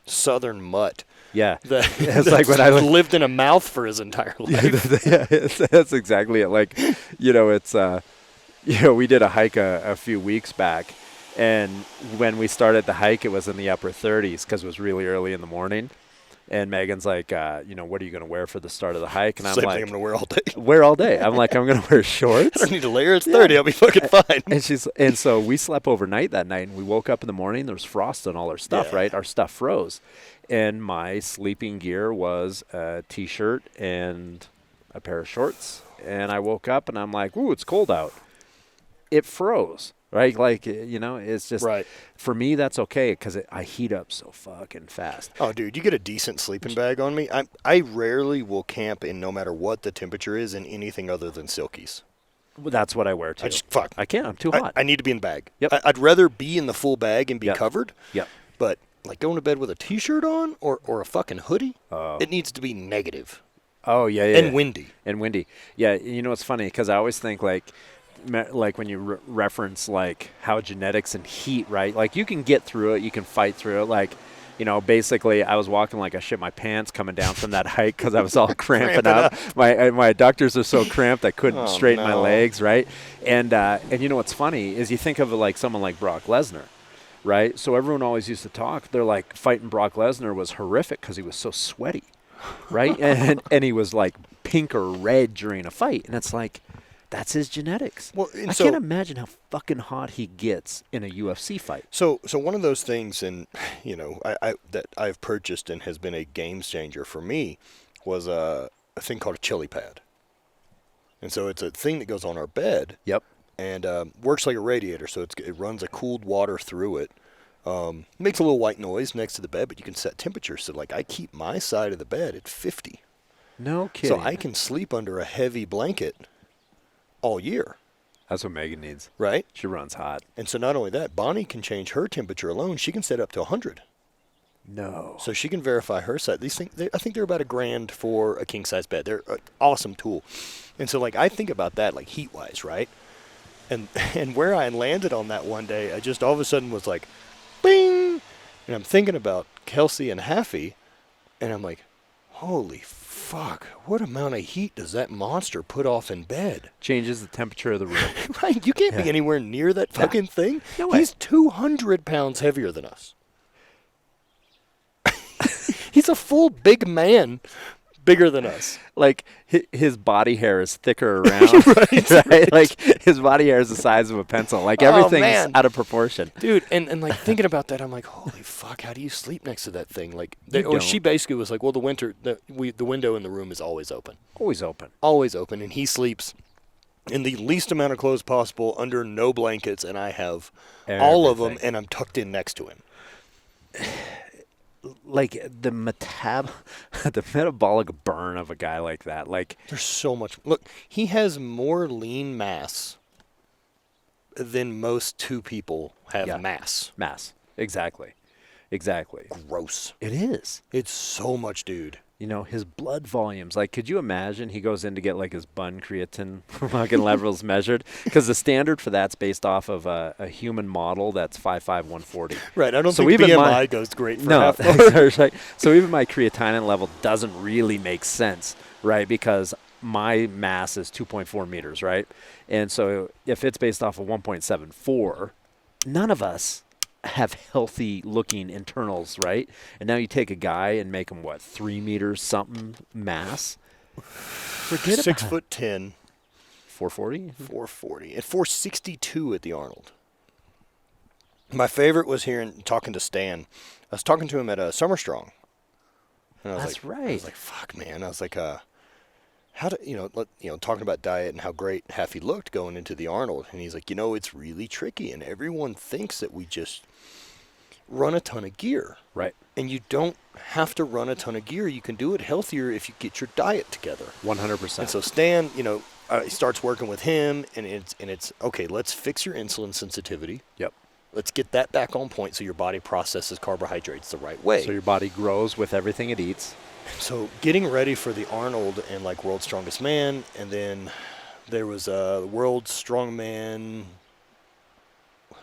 southern mutt. Yeah, it's like when I lived in a mouth for his entire life. That's exactly it. Like, it's we did a hike a few weeks back. And when we started the hike, it was in the upper 30s because it was really early in the morning. And Megan's like, what are you going to wear for the start of the hike? And I'm Same like, thing I'm going to wear all day. Wear all day. I'm like, I'm going to wear shorts. I don't need a layer. It's 30. I'll be fucking fine. And so we slept overnight that night, and we woke up in the morning. There was frost on all our stuff, right? Our stuff froze. And my sleeping gear was a T-shirt and a pair of shorts. And I woke up, and I'm like, ooh, it's cold out. It froze. Right? Like, it's just, for me, that's okay because I heat up so fucking fast. Oh, dude, you get a decent sleeping bag on me. I rarely will camp in no matter what the temperature is in anything other than silkies. Well, that's what I wear, too. I can't. I'm too hot. I need to be in bag. Yep. I'd rather be in the full bag and be covered. Yep. But, like, going to bed with a T-shirt on or a fucking hoodie, it needs to be negative. Oh, yeah. And windy. Yeah, it's funny because I always think, like when you reference like how genetics and heat, right? Like you can get through it, you can fight through it. Like, basically I was walking like I shit my pants coming down from that hike because I was all cramping up. My adductors are so cramped I couldn't straighten my legs, right? And what's funny is you think of like someone like Brock Lesnar, right? So everyone always used to talk. They're like fighting Brock Lesnar was horrific because he was so sweaty, right? and he was like pink or red during a fight, and it's like. That's his genetics. Well, I can't imagine how fucking hot he gets in a UFC fight. So one of those things, and that I've purchased and has been a game changer for me, was a thing called a chili pad. And so it's a thing that goes on our bed. Yep. and works like a radiator, so it runs a cooled water through it. Makes a little white noise next to the bed, but you can set temperature. So, like, I keep my side of the bed at 50. No kidding. So I can sleep under a heavy blanket all year. That's what Megan needs. Right? She runs hot. And so not only that, Bonnie can change her temperature alone. She can set up to 100. No. So she can verify her side. These things, I think they're about $1,000 for a king-size bed. They're an awesome tool. And so, like, I think about that, like, heat-wise, right? And where I landed on that one day, I just all of a sudden was like, bing! And I'm thinking about Kelsey and Haffy, and I'm like, holy fuck, what amount of heat does that monster put off in bed? Changes the temperature of the room. Right, you can't be anywhere near that fucking thing. No way. He's 200 pounds heavier than us. He's a full big man, bigger than us. Like, his body hair is thicker around. right? Like, his body hair is the size of a pencil. Like, everything's out of proportion. Dude, and like, thinking about that, I'm like, holy fuck, how do you sleep next to that thing? Like, she basically was like, well, the window in the room is always open. Always open. Always open, and he sleeps in the least amount of clothes possible, under no blankets, and I have all of them, and I'm tucked in next to him. Like, the metabolic burn of a guy like that, like, there's so much. Look, he has more lean mass than most two people have mass. Exactly. Gross. It is. It's so much, dude. You know, his blood volumes. Like, could you imagine he goes in to get, like, his bun creatine fucking levels measured? Because the standard for that's based off of a human model that's 5'5", 140. Right. I don't think BMI goes great for half. Right. So even my creatinine level doesn't really make sense, right? Because my mass is 2.4 meters, right? And so if it's based off of 1.74, none of us have healthy looking internals, right? And now you take a guy and make him 3 meters something mass. Forget 6'10", 440, 440, and 462 at the Arnold. My favorite was talking to Stan. I was talking to him at Summer Strong. And I was That's right. I was like, fuck, man. I was like, talking about diet and how great Haffy looked going into the Arnold. And he's like, it's really tricky. And everyone thinks that we just run a ton of gear. Right. And you don't have to run a ton of gear. You can do it healthier if you get your diet together. 100%. And so Stan, he starts working with him, and it's okay, let's fix your insulin sensitivity. Yep. Let's get that back on point so your body processes carbohydrates the right way. So your body grows with everything it eats. So getting ready for the Arnold and like World's Strongest Man, and then there was World's Strongman.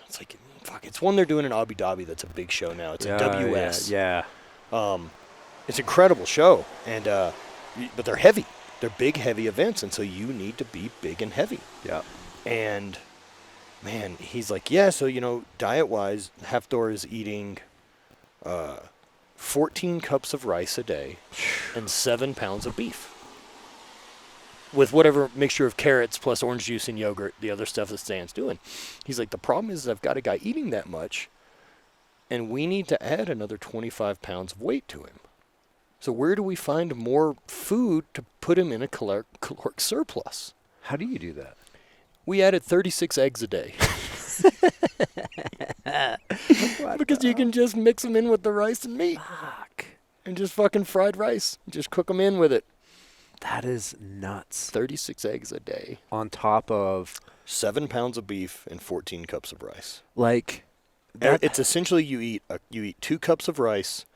It's like, it's one they're doing in Abu Dhabi that's a big show now. It's a WS. Yeah. It's an incredible show, and but they're heavy. They're big, heavy events, and so you need to be big and heavy. Yeah. And man, he's like, yeah, so diet-wise, Hafthor is eating 14 cups of rice a day and 7 pounds of beef. With whatever mixture of carrots plus orange juice and yogurt, the other stuff that Stan's doing. He's like, the problem is I've got a guy eating that much, and we need to add another 25 pounds of weight to him. So where do we find more food to put him in a caloric surplus? How do you do that? We added 36 eggs a day. Because you can just mix them in with the rice and meat. Fuck. And just fucking fried rice. Just cook them in with it. That is nuts. 36 eggs a day. On top of 7 pounds of beef and 14 cups of rice. Like, it's essentially you eat 2 cups of rice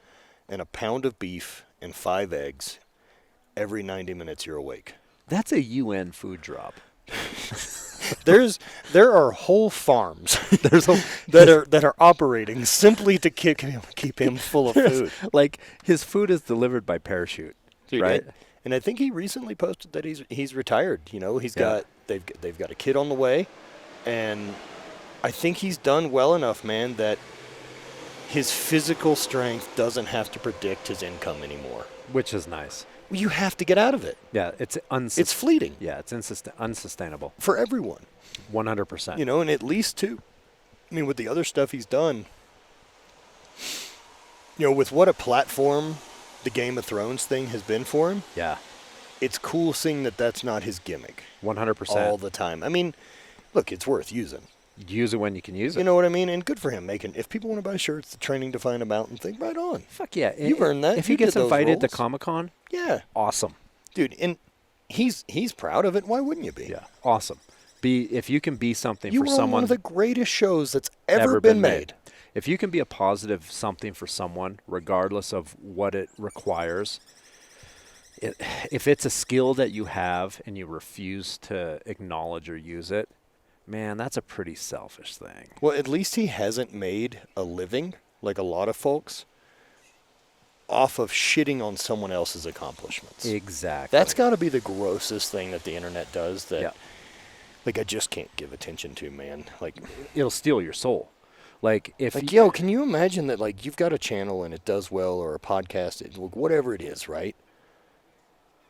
and a pound of beef and 5 eggs. Every 90 minutes you're awake. That's a UN food drop. There are whole farms that are operating simply to keep him full of food. Like, his food is delivered by parachute, dude, right? And I think he recently posted that he's retired. They've got a kid on the way, and I think he's done well enough, man, that his physical strength doesn't have to predict his income anymore. Which is nice. You have to get out of it. Yeah, it's fleeting. Yeah, it's unsustainable. For everyone. 100%. And at least too, with the other stuff he's done, with what a platform the Game of Thrones thing has been for him. Yeah. It's cool seeing that that's not his gimmick. 100%. All the time. look, it's worth using. Use it when you can use it. You know what I mean? And good for him making. If people want to buy shirts, the Training to Find a Mountain thing, right on. Fuck yeah. You've earned that. If he gets invited to Comic-Con, yeah, awesome. Dude, and he's proud of it. Why wouldn't you be? Yeah, awesome. If you can be something for You someone. are one of the greatest shows that's ever been made. If you can be a positive something for someone, regardless of what it requires, if it's a skill that you have and you refuse to acknowledge or use it, man, that's a pretty selfish thing. Well, at least he hasn't made a living, like a lot of folks, off of shitting on someone else's accomplishments. Exactly. That's got to be the grossest thing that the internet does that, yeah. like, I just can't give attention to, man. Like, it'll steal your soul. Like, yo, can you imagine that, like, you've got a channel and it does well, or a podcast, whatever it is, right?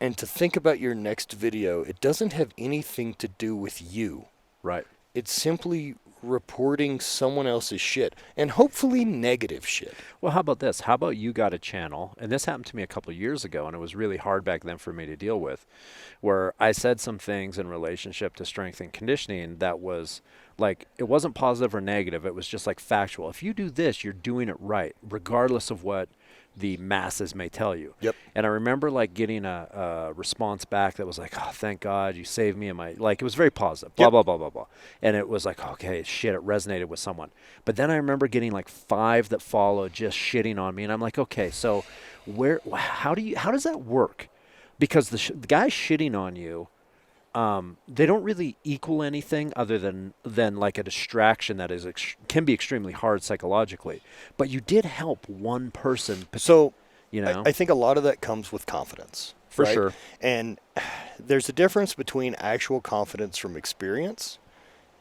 And to think about your next video, it doesn't have anything to do with you. Right. It's simply reporting someone else's shit, and hopefully negative shit. Well, how about this? How about you got a channel, and this happened to me a couple of years ago, and it was really hard back then for me to deal with, where I said some things in relationship to strength and conditioning that was like, it wasn't positive or negative. It was just like factual. If you do this, you're doing it right, regardless of what the masses may tell you. Yep. And I remember like getting a response back that was like, oh, thank God you saved me. Like, it was very positive, blah, yep. blah, blah, blah, blah. And it was like, okay, shit, it resonated with someone. But then I remember getting like 5 that followed just shitting on me. And I'm like, okay, so how does that work? Because the guy shitting on you, they don't really equal anything other than like a distraction that is can be extremely hard psychologically. But you did help one person. So, you know, I think a lot of that comes with confidence. For right? sure. And there's a difference between actual confidence from experience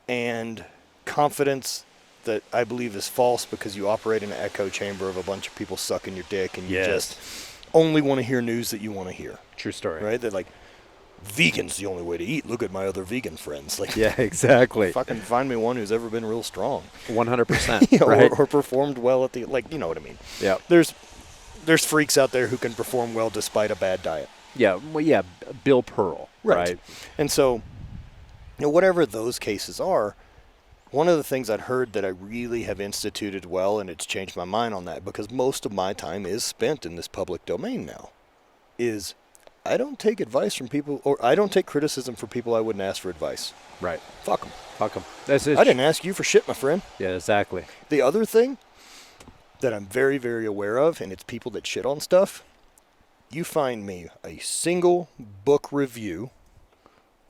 and confidence that I believe is false because you operate in an echo chamber of a bunch of people sucking your dick and you just only want to hear news that you want to hear. True story. Right? They're like, vegan's the only way to eat. Look at my other vegan friends. Like, yeah, exactly. Fucking find me one who's ever been real strong. 100%. You know, right? or performed well at the, like, you know what I mean. Yeah. There's freaks out there who can perform well despite a bad diet. Yeah. Well, yeah. Bill Pearl. Right. And so, you know, whatever those cases are, one of the things I'd heard that I really have instituted well, and it's changed my mind on that because most of my time is spent in this public domain now, is I don't take advice from people, or I don't take criticism from people I wouldn't ask for advice. Right. Fuck them. Fuck them. I didn't ask you for shit, my friend. Yeah, exactly. The other thing that I'm very, very aware of, and it's people that shit on stuff, you find me a single book review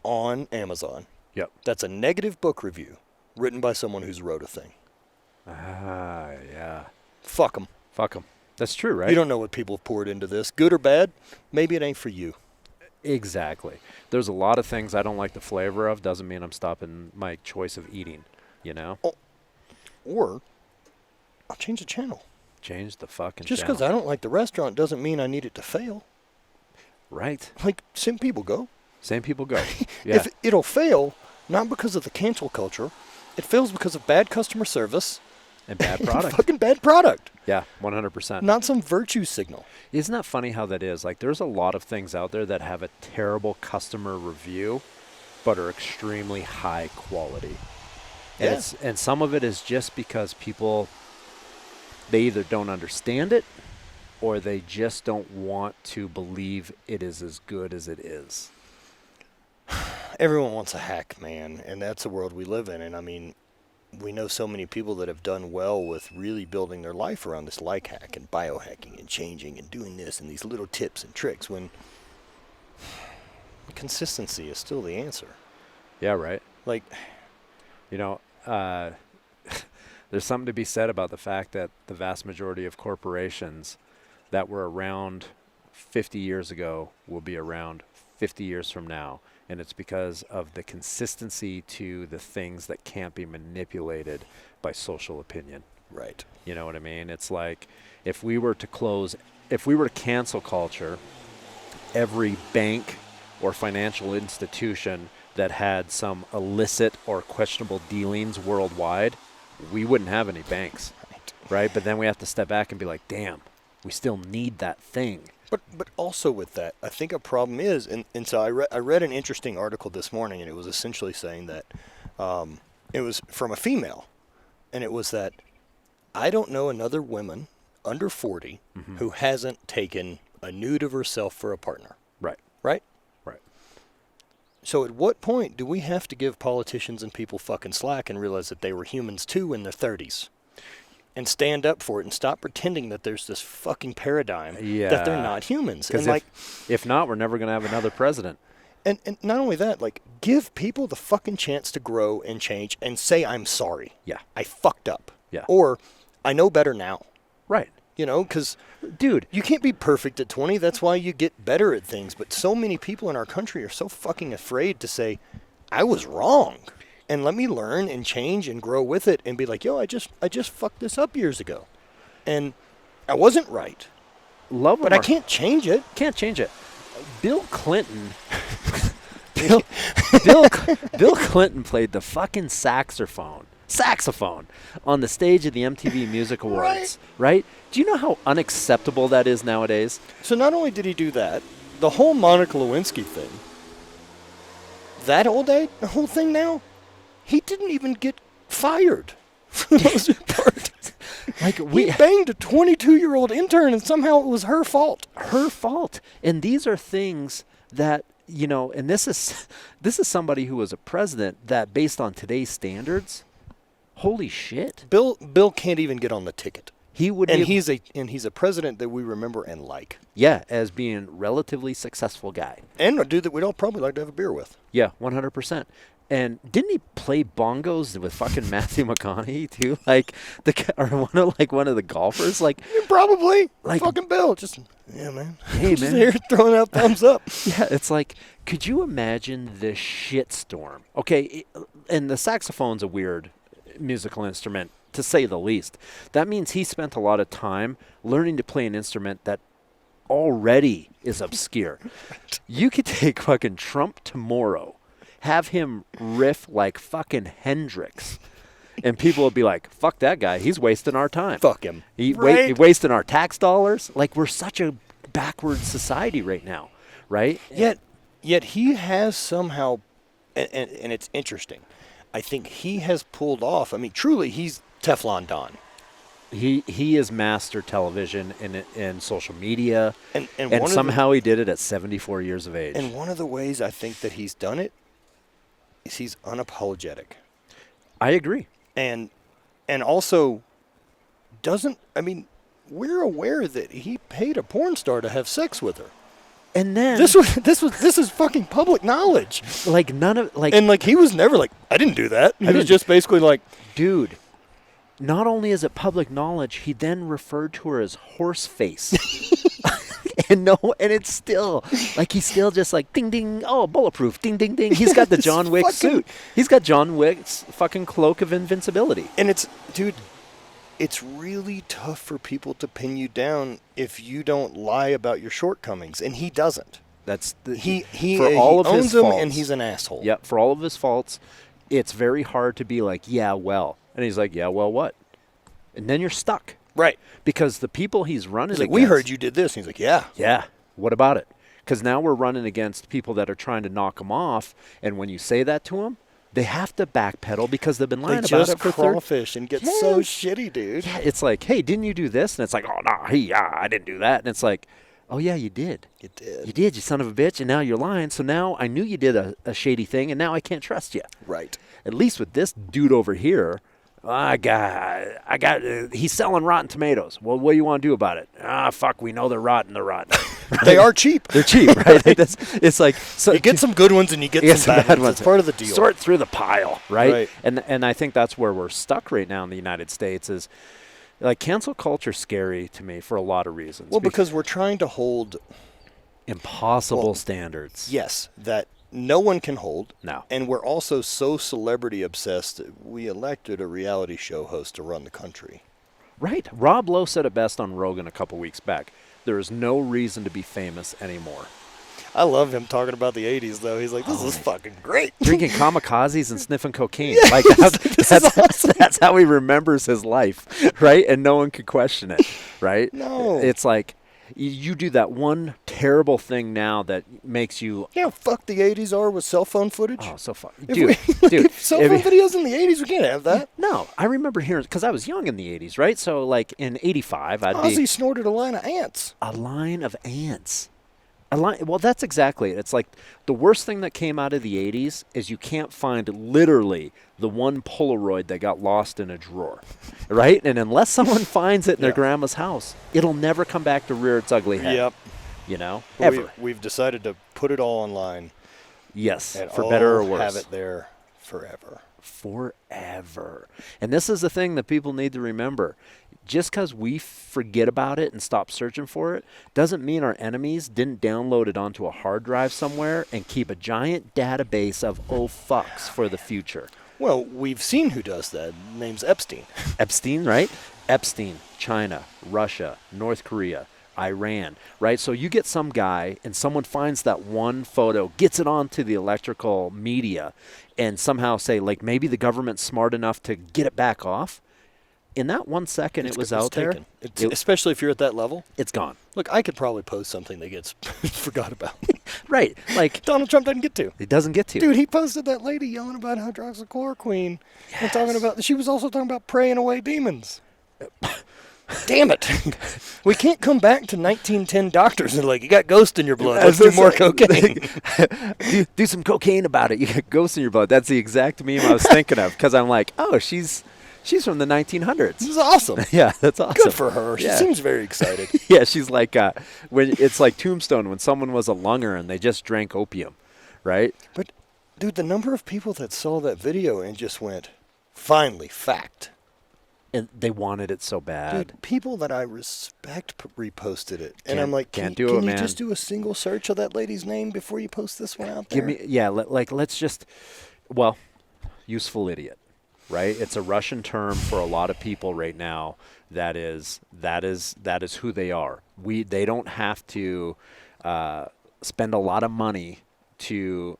on Amazon. Yep. That's a negative book review written by someone who's wrote a thing. Ah, yeah. Fuck them. Fuck them. That's true, right? You don't know what people have poured into this. Good or bad, maybe it ain't for you. Exactly. There's a lot of things I don't like the flavor of. Doesn't mean I'm stopping my choice of eating, you know? Oh, or I'll change the channel. Change the fucking Just channel. because I don't like the restaurant doesn't mean I need it to fail. Right. Like, same people go. Same people go. Yeah. If it'll fail, not because of the cancel culture, it fails because of bad customer service. And bad product. Fucking bad product. Yeah, 100%. Not some virtue signal. Isn't that funny how that is? Like, there's a lot of things out there that have a terrible customer review, but are extremely high quality. Yeah. And some of it is just because people, they either don't understand it, or they just don't want to believe it is as good as it is. Everyone wants a hack, man, and that's the world we live in. And I mean, we know so many people that have done well with really building their life around this like hack and biohacking and changing and doing this and these little tips and tricks when consistency is still the answer. Yeah, right. Like, you know, there's something to be said about the fact that the vast majority of corporations that were around 50 years ago will be around 50 years from now. And it's because of the consistency to the things that can't be manipulated by social opinion. right. You know what I mean? It's like if we were to cancel culture, every bank or financial institution that had some illicit or questionable dealings worldwide, we wouldn't have any banks, right? But then we have to step back and be like, damn, we still need that thing. But also with that, I think a problem is, and so I read an interesting article this morning, and it was essentially saying that It was from a female, and it was that I don't know another woman under 40 who hasn't taken a nude of herself for a partner. Right. Right? Right. So at what point do we have to give politicians and people fucking slack and realize that they were humans too in their 30s? And stand up for it and stop pretending that there's this fucking paradigm that they're not humans. And if not, we're never going to have another president. And not only that, like, give people the fucking chance to grow and change and say, I'm sorry. Yeah. I fucked up. Yeah. Or, I know better now. Right. You know, because, dude, you can't be perfect at 20. That's why you get better at things. But so many people in our country are so fucking afraid to say, I was wrong. And let me learn and change and grow with it and be like, yo, I just fucked this up years ago. And I wasn't right. But I can't change it. Can't change it. Bill Clinton Bill Clinton played the fucking saxophone on the stage of the MTV Music Awards, right? Do you know how unacceptable that is nowadays? So not only did he do that, the whole Monica Lewinsky thing, the whole thing now, he didn't even get fired for the most part. Like he banged a 22-year-old intern, and somehow it was her fault. Her fault. And these are things that, you know, and this is somebody who was a president that, based on today's standards, holy shit. Bill can't even get on the ticket. He would, and he's a president that we remember and like. Yeah, as being a relatively successful guy, and a dude that we'd all probably like to have a beer with. Yeah, 100%. And didn't he play bongos with fucking Matthew McConaughey too? Like one of the golfers, like probably like fucking Bill. Just yeah, man. Hey, just man, here throwing out thumbs up. Yeah, it's like, could you imagine the shitstorm? Okay, and the saxophone's a weird musical instrument, to say the least. That means he spent a lot of time learning to play an instrument that already is obscure. You could take fucking Trump tomorrow, have him riff like fucking Hendrix, and people will be like, fuck that guy, he's wasting our time. Fuck him. He's wasting our tax dollars. Like, we're such a backward society right now, right? Yet he has somehow, and it's interesting, I think he has pulled off, I mean, truly, he's Teflon Don. He is master television and social media, and somehow he did it at 74 years of age. And one of the ways I think that he's done it is he's unapologetic. I agree. And also we're aware that he paid a porn star to have sex with her. And then this is fucking public knowledge. Like none of like, and like he was never like, I didn't do that. He was just basically like, dude. Not only is it public knowledge, he then referred to her as horse face. And it's still like, he's still just like ding ding, oh, bulletproof, ding ding ding. He's got the John Wick suit. He's got John Wick's fucking cloak of invincibility. And it's really tough for people to pin you down if you don't lie about your shortcomings, and he doesn't. That's he owns them, and he's an asshole. Yeah, for all of his faults, it's very hard to be like, yeah, well. And he's like, yeah, well, what? And then you're stuck. Right. Because the people he's running against. We heard you did this. And he's like, yeah. Yeah. What about it? Because now we're running against people that are trying to knock him off. And when you say that to them, they have to backpedal because they've been lying about it for crawfish and get so shitty, dude. Yeah, it's like, hey, didn't you do this? And it's like, oh, no, I didn't do that. And it's like, oh, yeah, you did. You did. You did, you son of a bitch, and now you're lying. So now I knew you did a shady thing, and now I can't trust you. Right. At least with this dude over here, he's selling rotten tomatoes. Well, what do you want to do about it? Fuck, we know they're rotten. They're rotten. Right? They are cheap. They're cheap, right? It's like, so you get some good ones and you get some bad ones. It's part of the deal. Sort through the pile, right? And I think that's where we're stuck right now in the United States is, like, cancel culture scary to me for a lot of reasons. Well, because we're trying to hold impossible standards. Yes, that no one can hold. No. And we're also so celebrity obsessed that we elected a reality show host to run the country. Right. Rob Lowe said it best on Rogan a couple weeks back. There is no reason to be famous anymore. I love him talking about the 80s, though. He's like, this is fucking great. Drinking kamikazes and sniffing cocaine. Yes, like that's how he remembers his life, right? And no one could question it, right? No. It's like, You do that one terrible thing now that makes you. Yeah, fuck the 80s are with cell phone footage. Oh, so fun. Dude, cell phone videos in the 80s, we can't have that. No, I remember hearing, because I was young in the 80s, right? So, like, in 85, Ozzy snorted a line of ants. A line of ants. Well, that's exactly it. It's like the worst thing that came out of the 80s is you can't find literally the one Polaroid that got lost in a drawer, right? And unless someone finds it in their grandma's house, it'll never come back to rear its ugly head. Yep. You know? Ever. We've decided to put it all online. Yes, and for better or worse. Have it there forever. Forever. And this is the thing that people need to remember. Just because we forget about it and stop searching for it doesn't mean our enemies didn't download it onto a hard drive somewhere and keep a giant database of fucks for the future. Well, we've seen who does that. Name's Epstein. Epstein, right? Epstein, China, Russia, North Korea, Iran, right? So you get some guy and someone finds that one photo, gets it onto the electrical media, and somehow say, like, maybe the government's smart enough to get it back off. In that 1 second it was out there. Especially if you're at that level. It's gone. Look, I could probably post something that gets forgot about. Right. Like Donald Trump doesn't get to. He doesn't get to. Dude, he posted that lady yelling about hydroxychloroquine. Yes. And talking about, she was also talking about praying away demons. Damn it. We can't come back to 1910 doctors and like, you got ghost in your blood. Let's do more cocaine. do some cocaine about it. You got ghost in your blood. That's the exact meme I was thinking of, because I'm like, oh, she's from the 1900s. This is awesome. Yeah, that's awesome. Good for her. She seems very excited. Yeah, she's like, when it's like Tombstone, when someone was a lunger and they just drank opium, right? But, dude, the number of people that saw that video and just went, finally, fact. And they wanted it so bad. Dude, people that I respect reposted it. And I'm like, can you just do a single search of that lady's name before you post this one out there? Let's just, useful idiot. Right, it's a Russian term for a lot of people right now. That is who they are. They don't have to spend a lot of money to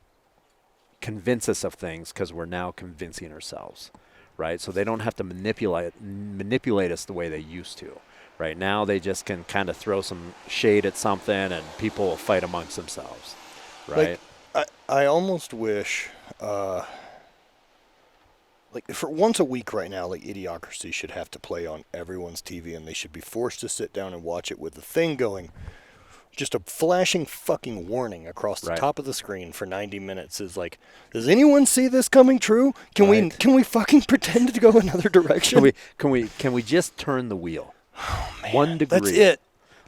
convince us of things, because we're now convincing ourselves, right? So they don't have to manipulate us the way they used to. Right now, they just can kind of throw some shade at something, and people will fight amongst themselves, right? Like, I almost wish. Like, for once a week right now, like, Idiocracy should have to play on everyone's TV, and they should be forced to sit down and watch it with the thing going, just a flashing fucking warning across the top of the screen for 90 minutes is like, does anyone see this coming true? Can we fucking pretend to go another direction? Can we just turn the wheel? Oh, man. 1 degree. That's it.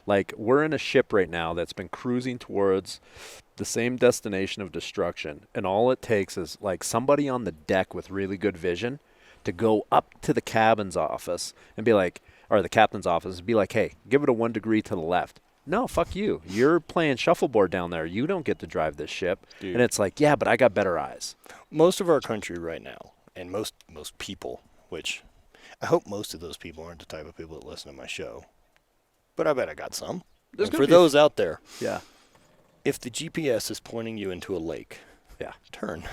Like, we're in a ship right now that's been cruising towards the same destination of destruction, and all it takes is like somebody on the deck with really good vision to go up to the cabin's office and be like, or the captain's office, and be like, hey, give it a 1 degree to the left. No, fuck you. You're playing shuffleboard down there. You don't get to drive this ship. Dude. And it's like, yeah, but I got better eyes. Most of our country right now, and most people, which I hope most of those people aren't the type of people that listen to my show, but I bet I got some. For those out there. Yeah. If the GPS is pointing you into a lake, turn.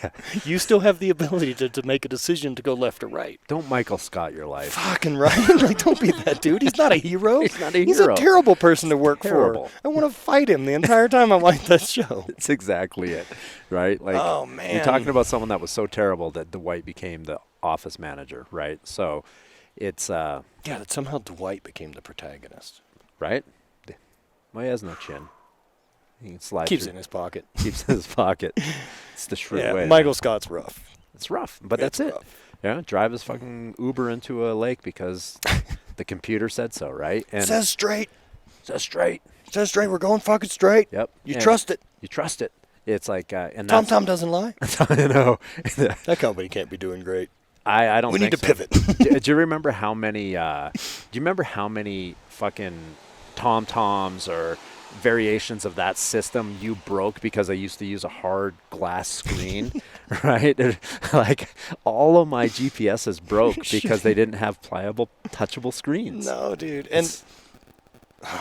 Yeah. You still have the ability to make a decision to go left or right. Don't Michael Scott your life. Fucking right. Like, don't be that dude. He's not a hero. He's not a hero. He's a terrible person to work for. I want to fight him the entire time I'm like that show. That's exactly it, right? Like, oh, man. You're talking about someone that was so terrible that Dwight became the office manager, right? So it's... that somehow Dwight became the protagonist. Right? Well, he has no chin. He can slide Keeps it in his pocket. Keeps it in his pocket. It's the shrewd way. Michael Scott's rough. It's rough, but that's it. Yeah, drive his fucking Uber into a lake because the computer said so, right? And says straight. Says straight. Says straight. We're going fucking straight. Yep. You trust it. You trust it. It's like and Tom doesn't lie. I know. That company can't be doing great. I don't. We think need to pivot. Do you remember how many? Do you remember how many fucking TomToms or variations of that system you broke because I used to use a hard glass screen, right? Like, all of my GPSs broke because they didn't have pliable, touchable screens. No, dude. And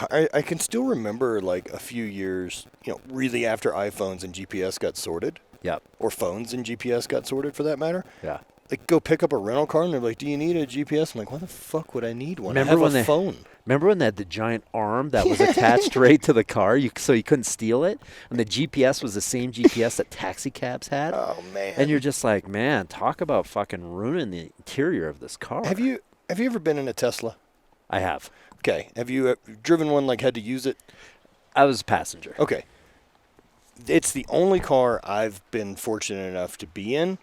I can still remember, like, a few years, really after iPhones and GPS got sorted. Yep. Or phones and GPS got sorted, for that matter. Yeah. Like, go pick up a rental car, and they're like, do you need a GPS? I'm like, why the fuck would I need one? I have a phone. Remember when they had the giant arm that was attached right to the car, so you couldn't steal it? And the GPS was the same GPS that taxi cabs had? Oh, man. And you're just like, man, talk about fucking ruining the interior of this car. Have you ever been in a Tesla? I have. Okay. Have you driven one, like, had to use it? I was a passenger. Okay. It's the only car I've been fortunate enough to be in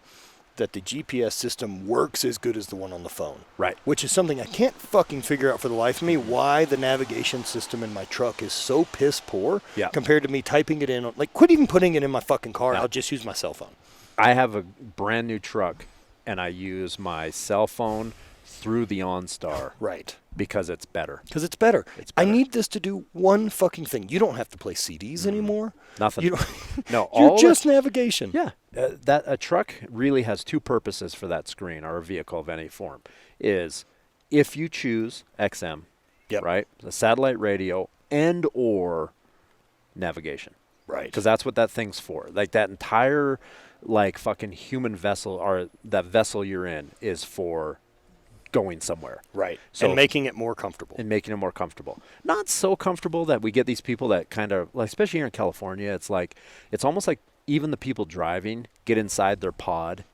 that the GPS system works as good as the one on the phone. Right. Which is something I can't fucking figure out for the life of me, why the navigation system in my truck is so piss poor compared to me typing it in. Like, quit even putting it in my fucking car. No. I'll just use my cell phone. I have a brand new truck, and I use my cell phone through the OnStar. Right. Because it's better. Because it's better. I need this to do one fucking thing. You don't have to play CDs anymore. Nothing. You don't. No, you're just navigation. Yeah. That a truck really has two purposes for that screen, or a vehicle of any form. Is if you choose XM, right, the satellite radio and or navigation. Right. Because that's what that thing's for. Like that entire like fucking human vessel, or that vessel you're in, is for going somewhere. Right. So and making it more comfortable. Not so comfortable that we get these people that kind of, like, especially here in California, it's almost like even the people driving get inside their pod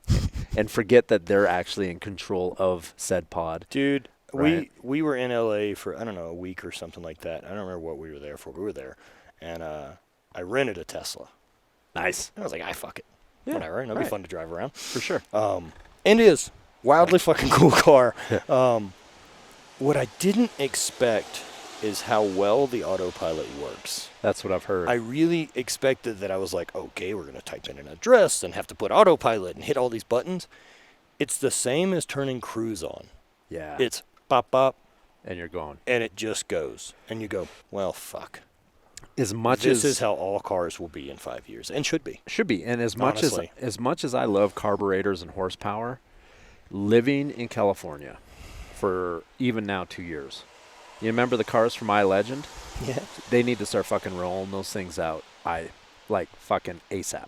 and forget that they're actually in control of said pod. Dude, right? we were in LA for, I don't know, a week or something like that. I don't remember what we were there for. We were there. And I rented a Tesla. Nice. And I was like, fuck it. Yeah, whatever. It'll be fun to drive around. For sure. And it is. Wildly fucking cool car. What I didn't expect is how well the autopilot works. That's what I've heard. I really expected that. I was like, okay, we're going to type in an address and have to put autopilot and hit all these buttons. It's the same as turning cruise on. Yeah. It's bop, bop. And you're going. And it just goes. And you go, well, fuck. This is how all cars will be in 5 years, and should be. Should be. And as much as I love carburetors and horsepower, living in California for even now 2 years. You remember the cars from iLegend? Yeah. They need to start fucking rolling those things out. Fucking ASAP.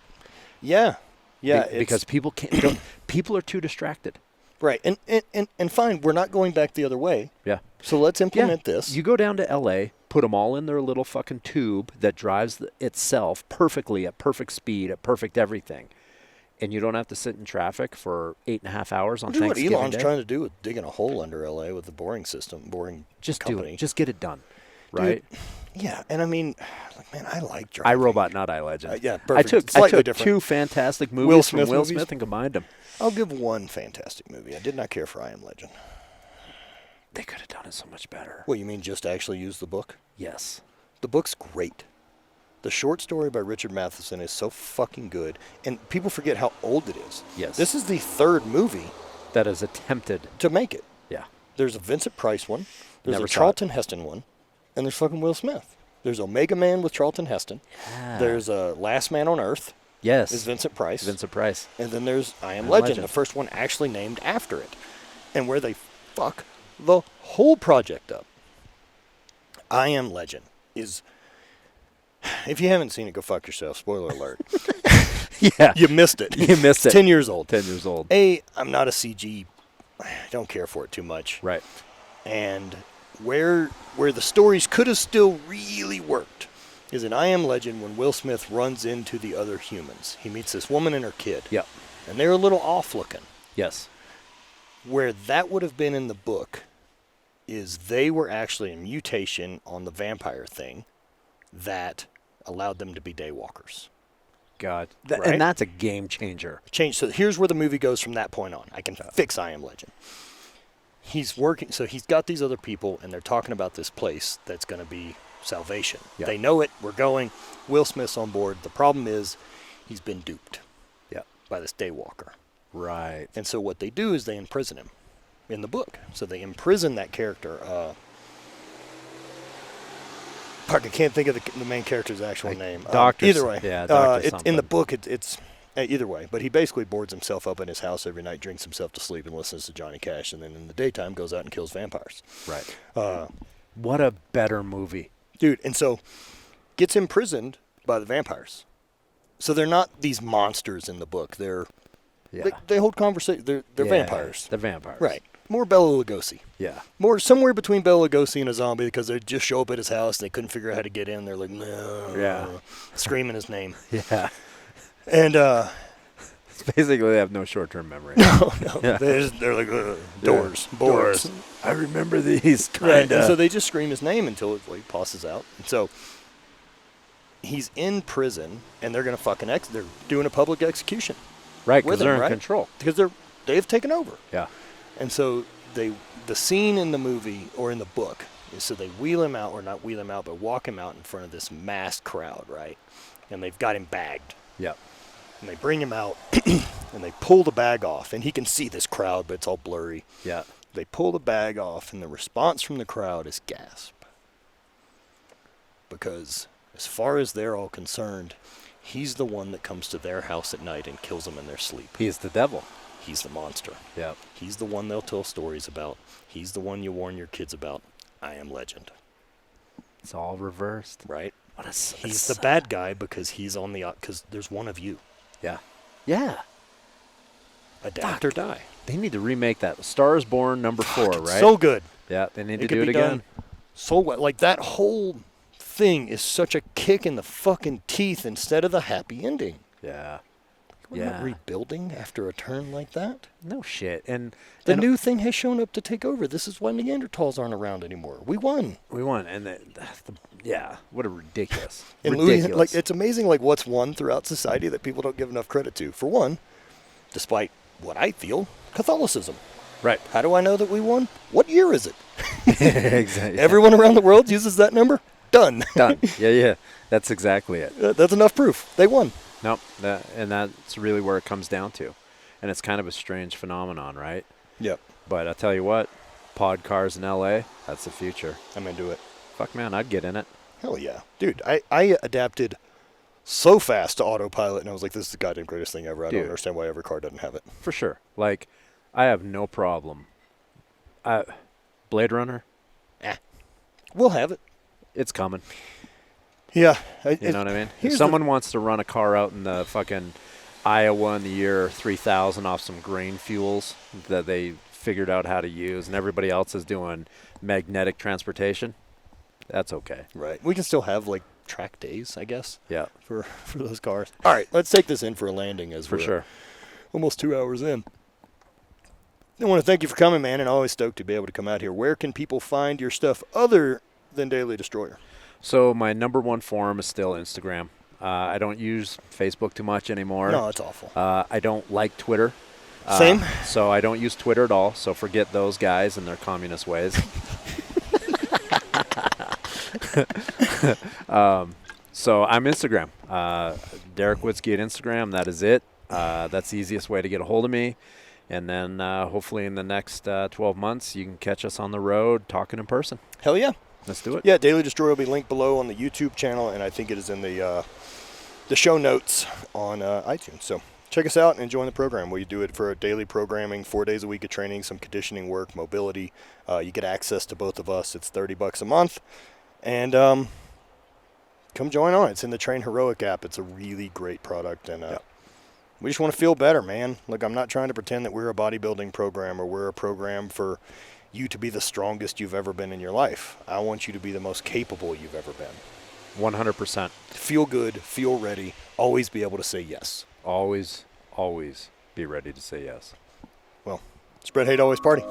Yeah. Yeah. Because people can't. People are too distracted. Right. And fine, we're not going back the other way. Yeah. So let's implement this. You go down to LA, put them all in their little fucking tube that drives itself perfectly at perfect speed, at perfect everything. And you don't have to sit in traffic for 8.5 hours on Thanksgiving what Elon's Day. trying to do with digging a hole under L.A. with the boring company. Do it. Just get it done, right? Dude, yeah, and I mean, man, I like driving. iRobot, not iLegend. Yeah, perfect. I took two fantastic movies from Will Smith and combined them. I'll give one fantastic movie. I did not care for I Am Legend. They could have done it so much better. Well, you mean just actually use the book? Yes. The book's great. The short story by Richard Matheson is so fucking good, and people forget how old it is. Yes. This is the third movie that is attempted to make it. Yeah. There's a Vincent Price one, there's a Charlton Heston one, and there's fucking Will Smith. There's Omega Man with Charlton Heston. Yeah. There's a Last Man on Earth. Yes. Is Vincent Price. Vincent Price. And then there's I Am Legend, the first one actually named after it, and where they fuck the whole project up. I Am Legend is... If you haven't seen it, go fuck yourself. Spoiler alert. Yeah. You missed it. It's 10 years old. 10 years old. I'm not a CG. I don't care for it too much. Right. And where the stories could have still really worked is in I Am Legend when Will Smith runs into the other humans. He meets this woman and her kid. Yep. And they're a little off looking. Yes. Where that would have been in the book is they were actually a mutation on the vampire thing that allowed them to be daywalkers. God. Right? And that's a game changer. So here's where the movie goes from that point on. I can fix I Am Legend. He's working, so he's got these other people, and they're talking about this place that's going to be salvation. Yep. They know it. We're going. Will Smith's on board. The problem is he's been duped by this daywalker. Right. And so what they do is they imprison him in the book. So they imprison that character. I can't think of the main character's actual name. Either way. Yeah, it's in the book. It's either way. But he basically boards himself up in his house every night, drinks himself to sleep, and listens to Johnny Cash. And then in the daytime goes out and kills vampires. Right. What a better movie. Dude, and so gets imprisoned by the vampires. So they're not these monsters in the book. They hold conversation. They're vampires. They're vampires. Right. more Bela Lugosi. Yeah. More somewhere between Bela Lugosi and a zombie because they just show up at his house and they couldn't figure out how to get in. They're like, no. Yeah. Screaming his name. Yeah. And basically they have no short-term memory. No. Yeah. They're like, doors, boards. Doors. I remember these, kind Right. of. And so they just scream his name until it like passes out. And so he's in prison and they're going to fucking they're doing a public execution. Right, because with they're him, in right? control. Because they've taken over. Yeah. And so the scene in the movie or in the book is so they wheel him out, or not wheel him out, but walk him out in front of this massed crowd, right? And they've got him bagged. Yeah. And they bring him out and they pull the bag off, and he can see this crowd, but it's all blurry. Yeah. They pull the bag off, and the response from the crowd is gasp. Because as far as they're all concerned, he's the one that comes to their house at night and kills them in their sleep. He's the devil. He's the monster. Yeah. He's the one they'll tell stories about. He's the one you warn your kids about. I am legend. It's all reversed. Right? He's He's the bad guy because he's on the because there's one of you. Yeah. Yeah. Adapt or die. They need to remake that. Star is Born #4, right? So good. Yeah, they need to could do it be again. done so well. Like that whole thing is such a kick in the fucking teeth instead of the happy ending. Yeah. We're not rebuilding after a turn like that. No shit. And the new thing has shown up to take over. This is why Neanderthals aren't around anymore. We won. We won. And yeah, what a ridiculous. And ridiculous. like it's amazing like what's won throughout society that people don't give enough credit to. For one, despite what I feel, Catholicism. Right. How do I know that we won? What year is it? Exactly. Everyone around the world uses that number? Done. Done. Yeah. That's exactly it. That's enough proof. They won. Nope. And that's really where it comes down to. And it's kind of a strange phenomenon, right? Yep. But I'll tell you what, pod cars in L.A., that's the future. I'm into it. Fuck, man, I'd get in it. Hell yeah. Dude, I adapted so fast to autopilot, and I was like, this is the goddamn greatest thing ever. I don't understand why every car doesn't have it. For sure. Like, I have no problem. Blade Runner? We'll have it. It's coming. Yeah. You know what I mean? If someone wants to run a car out in the fucking Iowa in the year 3000 off some grain fuels that they figured out how to use, and everybody else is doing magnetic transportation, that's okay. Right. We can still have, like, track days, I guess. Yeah. For those cars. All right, let's take this in for a landing as for sure. Almost 2 hours in. I want to thank you for coming, man, and always stoked to be able to come out here. Where can people find your stuff other than Daily Destroyer? So my #1 forum is still Instagram. I don't use Facebook too much anymore. No, it's awful. I don't like Twitter. Same. So I don't use Twitter at all. So forget those guys and their communist ways. So I'm Instagram. Derek Woodske at Instagram. That is it. That's the easiest way to get a hold of me. And then hopefully in the next 12 months, you can catch us on the road talking in person. Hell yeah. Let's do it. Yeah, Daily Destroyer will be linked below on the YouTube channel, and I think it is in the show notes on iTunes. So check us out and join the program. We do it for daily programming, 4 days a week of training, some conditioning work, mobility. You get access to both of us. It's $30 a month. And come join on. It's in the TRAINHEROIC app. It's a really great product, and we just want to feel better, man. Look, I'm not trying to pretend that we're a bodybuilding program or we're a program for you to be the strongest you've ever been in your life. I want you to be the most capable you've ever been. 100%. Feel good, feel ready, always be able to say yes. Always, always be ready to say yes. Well, spread hate, always party.